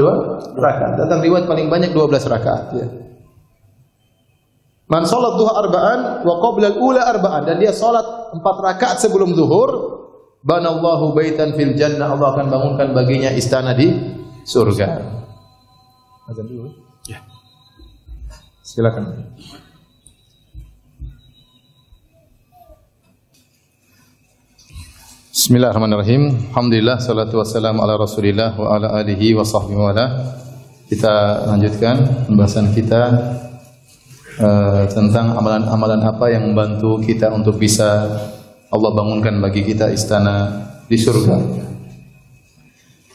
2 rakaat. Datang riwayat paling banyak 12 rakaat, ya. Man salat duha arba'an wa qabla al-ula arba'an, dan dia salat 4 rakaat sebelum zuhur, banallahu baitan fil jannah, Allah akan bangunkan baginya istana di surga. Azan dulu. Ya. Silakan. Bismillahirrahmanirrahim. Alhamdulillah, salatu wassalamu ala Rasulillah wa ala alihi wa sahbihi wa ala. Kita lanjutkan pembahasan kita tentang amalan-amalan apa yang membantu kita untuk bisa Allah bangunkan bagi kita istana di surga.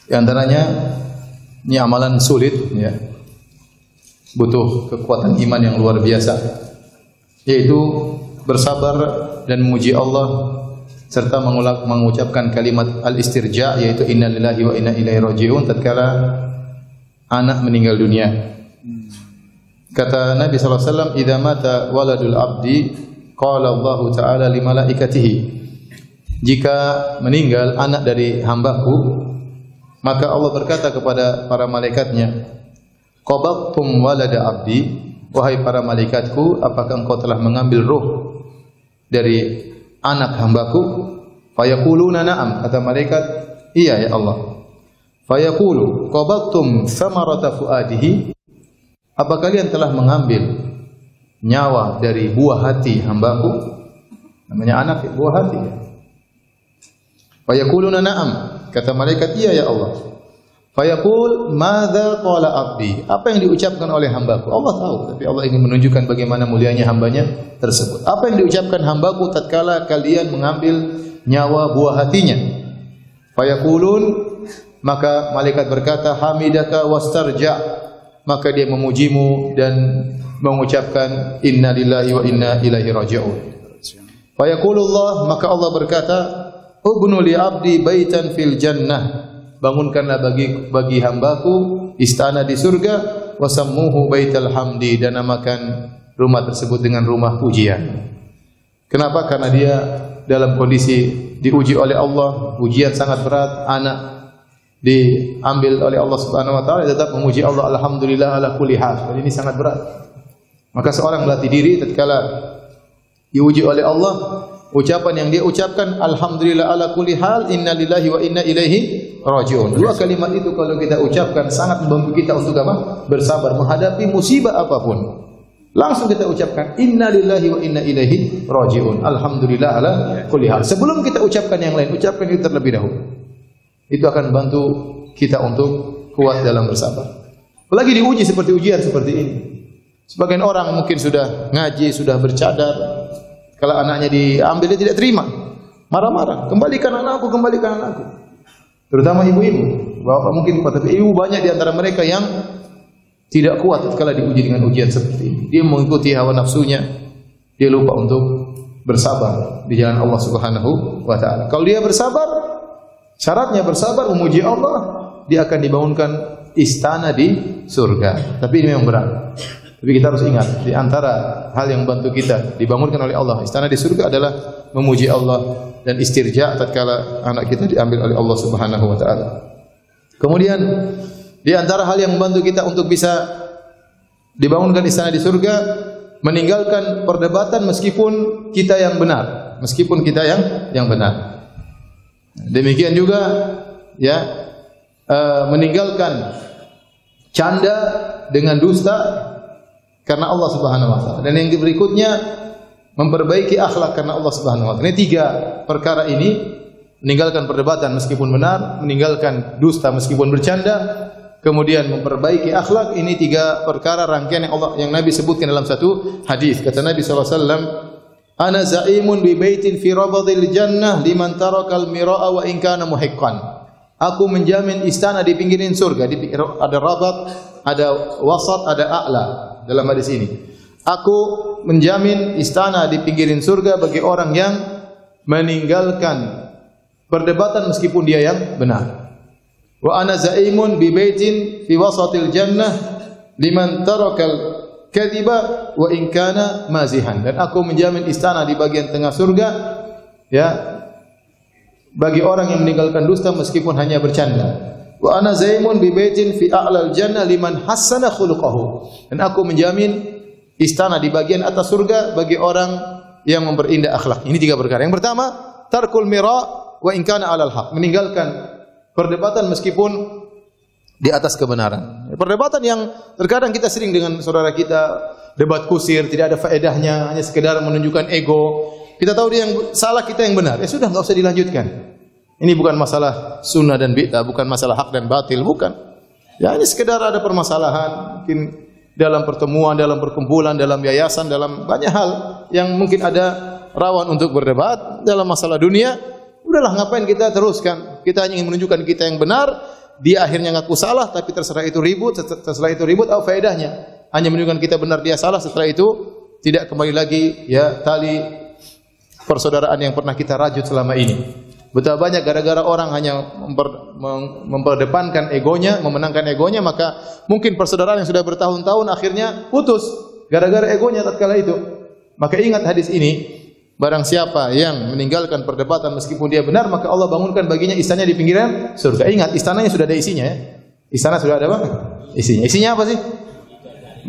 Di antaranya ini amalan sulit, ya. Butuh kekuatan iman yang luar biasa, yaitu bersabar dan memuji Allah serta mengucapkan kalimat al-istirja, yaitu innalillahi wa inna ilaihi raji'un tatkala anak meninggal dunia. Kata Nabi sallallahu alaihi wasallam, "Idza mata waladul abdi qala Allah ta'ala li malaikatihi." Jika meninggal anak dari hambaku, maka Allah berkata kepada para malaikatnya, "Qabadtum walada abdi." Wahai para malaikatku, apakah engkau telah mengambil ruh dari anak hambaku? Fayaquluna na'am, kata malaikat, iya ya Allah. Fayaqulu qabadtum thamarata fuadihi, apa kalian telah mengambil nyawa dari buah hati hambaku? Namanya anak, buah hati. Fayaquluna na'am, kata malaikat, iya ya Allah. Fayaqul madza qala abdi, apa yang diucapkan oleh hambaku? Allah tahu, tapi Allah ingin menunjukkan bagaimana mulianya hambanya tersebut. Apa yang diucapkan hambaku tatkala kalian mengambil nyawa buah hatinya? Fayaqulun, maka malaikat berkata, hamidaka wastarja, maka dia memujimu dan mengucapkan inna lillahi wa inna ilaihi raji'un. Fayaqulullah, maka Allah berkata, ubnu li abdi baitan fil jannah, bangunkanlah bagi hambaku istana di surga, wasammuhu baital hamdi, dan namakan rumah tersebut dengan rumah pujian. Kenapa? Karena dia dalam kondisi diuji oleh Allah, ujian sangat berat, anak diambil oleh Allah Subhanahu wa taala, tetap memuji Allah, alhamdulillah ala kulli hal. Ini sangat berat. Maka seorang melatih diri tatkala diuji oleh Allah, ucapan yang dia ucapkan, alhamdulillah ala kulli hal, inna lillahi wa inna ilaihi raji'un. Dua kalimat itu kalau kita ucapkan sangat membantu kita untuk apa? Bersabar menghadapi musibah apapun. Langsung kita ucapkan inna lillahi wa inna ilaihi raji'un, alhamdulillah ala kulli hal. Sebelum kita ucapkan yang lain, ucapkan itu terlebih dahulu. Itu akan bantu kita untuk kuat dalam bersabar. Apalagi diuji seperti ujian seperti ini. Sebagian orang mungkin sudah ngaji, sudah bercadar, kalau anaknya diambil dia tidak terima, marah-marah, kembalikan anakku, kembalikan anakku. Terutama ibu-ibu, bapak mungkin kuat, tapi ibu banyak di antara mereka yang tidak kuat kalau diuji dengan ujian seperti ini. Dia mengikuti hawa nafsunya, dia lupa untuk bersabar di jalan Allah Subhanahu wa taala. Kalau dia bersabar, syaratnya bersabar memuji Allah, dia akan dibangunkan istana di surga. Tapi ini memang berat. Tapi kita harus ingat, di antara hal yang membantu kita dibangunkan oleh Allah istana di surga adalah memuji Allah dan istirja tatkala anak kita diambil oleh Allah Subhanahu wa taala. Kemudian di antara hal yang membantu kita untuk bisa dibangunkan istana di surga, meninggalkan perdebatan meskipun kita yang benar, meskipun kita yang benar. Demikian juga ya, meninggalkan canda dengan dusta karena Allah Subhanahu wa taala. Dan yang berikutnya memperbaiki akhlak karena Allah Subhanahu wa taala. Ini 3 perkara ini, meninggalkan perdebatan meskipun benar, meninggalkan dusta meskipun bercanda, kemudian memperbaiki akhlak. Ini 3 perkara rangkaian yang Nabi sebutkan dalam satu hadis. Kata Nabi SAW, "Ana za'imun bi baitin fi rabadil jannah liman tarakal mira'a wa in kana muhiqqan." Aku menjamin istana di pinggiran surga. Ada rabat, ada wasat, ada a'la dalam hadis ini. Aku menjamin istana di pinggiran surga bagi orang yang meninggalkan perdebatan meskipun dia yang benar. Wa ana za'imun bi baitin fi wasatil jannah liman tarakal kadhiba wa in kana mazihan. Dan aku menjamin istana di bagian tengah surga, ya, bagi orang yang meninggalkan dusta meskipun hanya bercanda. Wa ana za'imun bi baitin fi a'lal jannah liman hassana khuluquhu. Dan aku menjamin istana di bagian atas surga bagi orang yang memperindah akhlak. Ini 3 perkara. Yang pertama, tarkul mira' wa in kana 'alal haq. Meninggalkan perdebatan meskipun di atas kebenaran. Perdebatan yang terkadang kita sering dengan saudara kita, debat kusir, tidak ada faedahnya, hanya sekedar menunjukkan ego. Kita tahu dia yang salah, kita yang benar. Ya sudah, enggak usah dilanjutkan. Ini bukan masalah sunnah dan bid'ah, bukan masalah hak dan batil, bukan. Ya, ini sekedar ada permasalahan, mungkin dalam pertemuan, dalam perkumpulan, dalam yayasan, dalam banyak hal yang mungkin ada rawan untuk berdebat dalam masalah dunia. Udahlah, ngapain kita teruskan? Kita hanya ingin menunjukkan kita yang benar, dia akhirnya ngaku salah, tapi terserah itu ribut, apa faedahnya? Hanya menunjukkan kita benar, dia salah, setelah itu tidak kembali lagi ya tali persaudaraan yang pernah kita rajut selama ini. Betapa banyak gara-gara orang hanya memperdepankan egonya, memenangkan egonya, maka mungkin persaudaraan yang sudah bertahun-tahun akhirnya putus gara-gara egonya tatkala itu. Maka ingat hadis ini, barang siapa yang meninggalkan perdebatan meskipun dia benar, maka Allah bangunkan baginya istananya di pinggiran surga. Ingat, istananya sudah ada isinya ya. Istana sudah ada apa? Isinya. Isinya apa sih?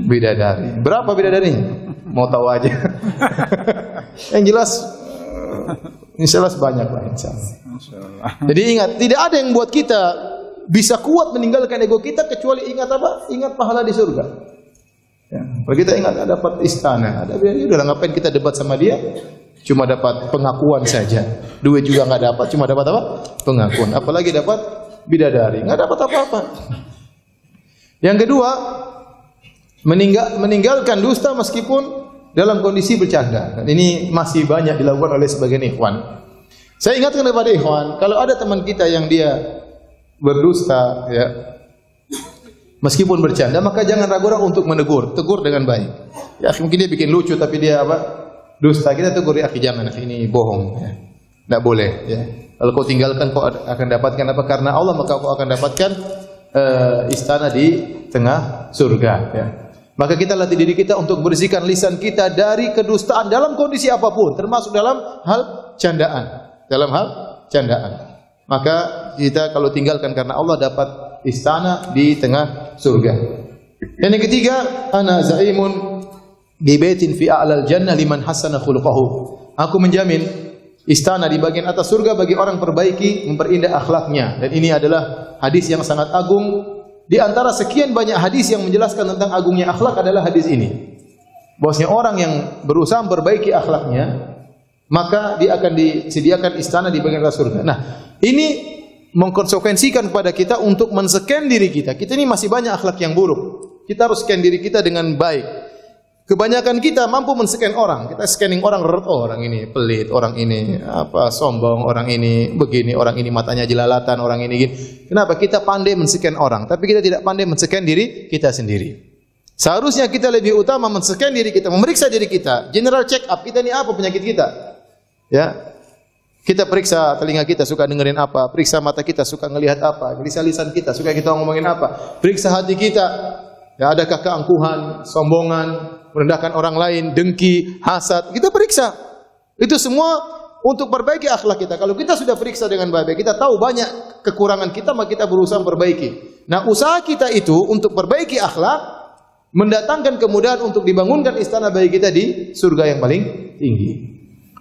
Bidadari. Berapa bidadarinya? Mau tahu aja. Yang jelas insyaallah banyak lah insyaallah. Jadi ingat, tidak ada yang buat kita bisa kuat meninggalkan ego kita kecuali ingat apa? Ingat pahala di surga. Ya, kalau kita ingat ada dapat istana, ada udah ngapain kita debat sama dia? Cuma dapat pengakuan saja. Duit juga enggak dapat, cuma dapat apa? Pengakuan. Apalagi dapat bidadari, enggak dapat apa-apa. Yang kedua, meninggalkan dusta meskipun dalam kondisi bercanda. Dan ini masih banyak dilakukan oleh sebagian ikhwan. Saya ingatkan kepada ikhwan, kalau ada teman kita yang dia berdusta, ya, meskipun bercanda, maka jangan ragu-ragu untuk menegur. Tegur dengan baik. Ya, mungkin dia bikin lucu, tapi dia apa? Dusta. Kita tegur, ya, jangan, ini bohong. Ya. Tidak boleh. Ya. Kalau kau tinggalkan, kau akan dapatkan apa? Karena Allah, maka kau akan dapatkan istana di tengah surga. Ya. Maka kita latih diri kita untuk bersihkan lisan kita dari kedustaan dalam kondisi apapun, termasuk dalam hal candaan. Dalam hal candaan. Maka kita kalau tinggalkan karena Allah dapat istana di tengah surga. Dan yang ketiga, ana zaimun bi baitin fi a'lal jannah liman hasana khuluquhu. Aku menjamin istana di bagian atas surga bagi orang perbaiki, memperindah akhlaknya. Dan ini adalah hadis yang sangat agung. Di antara sekian banyak hadis yang menjelaskan tentang agungnya akhlak adalah hadis ini. Bahwasanya orang yang berusaha memperbaiki akhlaknya, maka dia akan disediakan istana di bagian atas surga. Nah, ini mengkonsekuensikan kepada kita untuk men-scan diri kita. Kita ini masih banyak akhlak yang buruk. Kita harus scan diri kita dengan baik. Kebanyakan kita mampu men-scan orang. Kita scanning orang, oh, orang ini pelit, orang ini apa sombong, orang ini begini, orang ini matanya jelalatan, orang ini gini. Kenapa? Kita pandai men-scan orang, tapi kita tidak pandai men-scan diri kita sendiri. Seharusnya kita lebih utama men-scan diri kita, memeriksa diri kita. General check up, kita ini apa penyakit kita? Ya. Kita periksa telinga kita suka dengerin apa, periksa mata kita suka ngelihat apa, periksa lisan kita suka kita ngomongin apa, periksa hati kita. Ya, adakah keangkuhan, sombongan, merendahkan orang lain, dengki, hasad, kita periksa. Itu semua untuk perbaiki akhlak kita. Kalau kita sudah periksa dengan baik, kita tahu banyak kekurangan kita, maka kita berusaha memperbaiki. Nah, usaha kita itu untuk perbaiki akhlak, mendatangkan kemudahan untuk dibangunkan istana bagi kita di surga yang paling tinggi.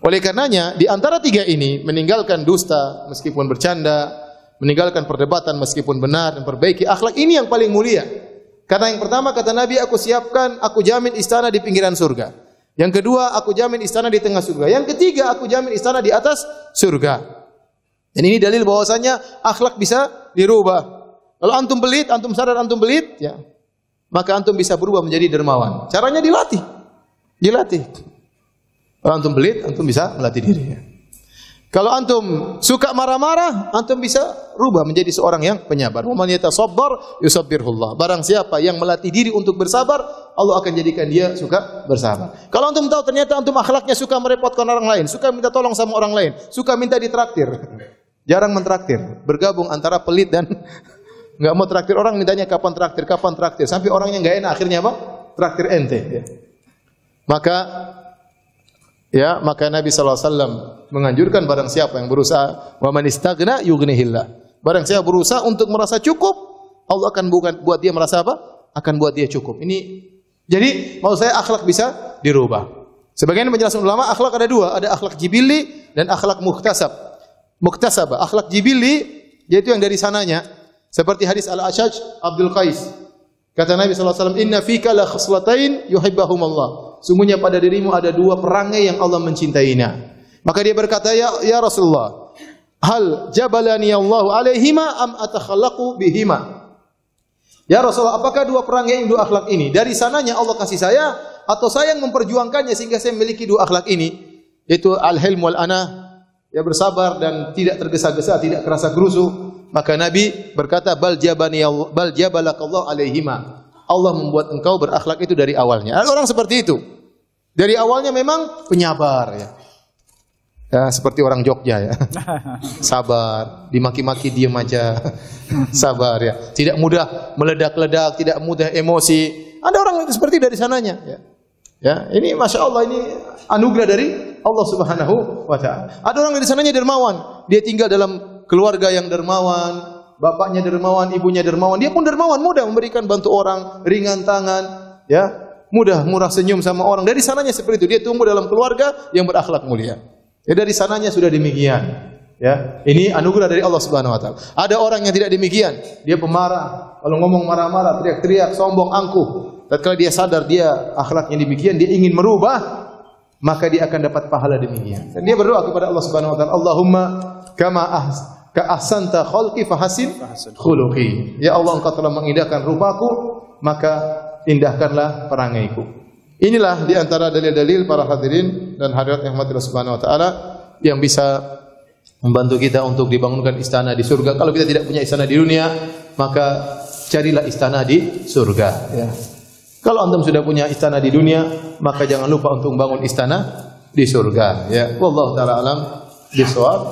Oleh karenanya, di antara 3 ini, meninggalkan dusta meskipun bercanda, meninggalkan perdebatan meskipun benar, dan perbaiki akhlak, ini yang paling mulia. Karena yang pertama kata Nabi, aku jamin istana di pinggiran surga. Yang kedua, aku jamin istana di tengah surga. Yang ketiga, aku jamin istana di atas surga. Dan ini dalil bahwasanya akhlak bisa dirubah. Kalau antum pelit, antum sadar antum pelit, ya, maka antum bisa berubah menjadi dermawan. Caranya dilatih. Dilatih. Kalau antum pelit, antum bisa melatih diri. Ya. Kalau antum suka marah-marah, antum bisa rubah menjadi seorang yang penyabar. Wa man yatasabbar yusabbirullah. Barang siapa yang melatih diri untuk bersabar, Allah akan jadikan dia suka bersabar. Kalau antum tahu ternyata antum akhlaknya suka merepotkan orang lain, suka minta tolong sama orang lain, suka minta ditraktir, jarang mentraktir, bergabung antara pelit dan enggak mau traktir orang, mintanya kapan traktir, sampai orangnya enggak enak, akhirnya apa? Traktir ente. Ya. Maka Nabi SAW menganjurkan barang siapa yang berusaha, wa man istaghna yughnihillah. Barang siapa berusaha untuk merasa cukup, Allah akan buat dia merasa apa? Akan buat dia cukup. Ini jadi mau saya akhlak bisa dirubah. Sebagian penjelasan ulama akhlak ada dua, ada akhlak jibili dan akhlak muktasabah. Akhlak jibili yaitu yang dari sananya. Seperti hadis Al-Ashaj Abdul Qais. Kata Nabi SAW, inna fika la khaslatain yuhibbahum Allah. Sungguhnya pada dirimu ada dua perangai yang Allah mencintainya. Maka dia berkata, ya Rasulullah, hal jabalani Allahu alaihima am atakhallaqu bihima. Ya Rasulullah, apakah dua perangai yang dua akhlak ini? Dari sananya Allah kasih saya, atau saya yang memperjuangkannya sehingga saya memiliki dua akhlak ini? Yaitu al-hilm wal-anah, ya bersabar dan tidak tergesa-gesa, tidak kerasa gerusu. Maka Nabi berkata, bal jabalakallahu alaihima. Allah membuat engkau berakhlak itu dari awalnya. Ada orang seperti itu. Dari awalnya memang penyabar ya. Ya, seperti orang Jogja ya. Sabar, dimaki-maki diam aja. Sabar ya. Tidak mudah meledak-ledak, tidak mudah emosi. Ada orang seperti dari sananya ya. Ya, ini Masya Allah, ini anugerah dari Allah Subhanahu wa ta'ala. Ada orang dari sananya dermawan. Dia tinggal dalam keluarga yang dermawan, bapaknya dermawan, ibunya dermawan, dia pun dermawan, mudah memberikan bantu orang, ringan tangan, ya, mudah murah senyum sama orang. Dari sananya seperti itu, dia tumbuh dalam keluarga yang berakhlak mulia. Ya, dari sananya sudah demikian. Ya, ini anugerah dari Allah Subhanahu wa taala. Ada orang yang tidak demikian, dia pemarah, kalau ngomong marah-marah, teriak-teriak, sombong, angkuh. Tatkala dia sadar dia akhlaknya demikian, dia ingin merubah, maka dia akan dapat pahala demikian. Dan dia berdoa kepada Allah Subhanahu wa taala, Allahumma kama ahsanta khalqi fahasin khuluqi. Ya Allah, engkau telah mengindahkan rupaku, maka indahkanlah perangaiku. Inilah di antara dalil-dalil para hadirin dan hadirat yang Allah Subhanahu wa taala yang bisa membantu kita untuk dibangunkan istana di surga. Kalau kita tidak punya istana di dunia, maka carilah istana di surga ya. Kalau antum sudah punya istana di dunia, maka jangan lupa untuk membangun istana di surga ya. Wallahu taala alam bisawab.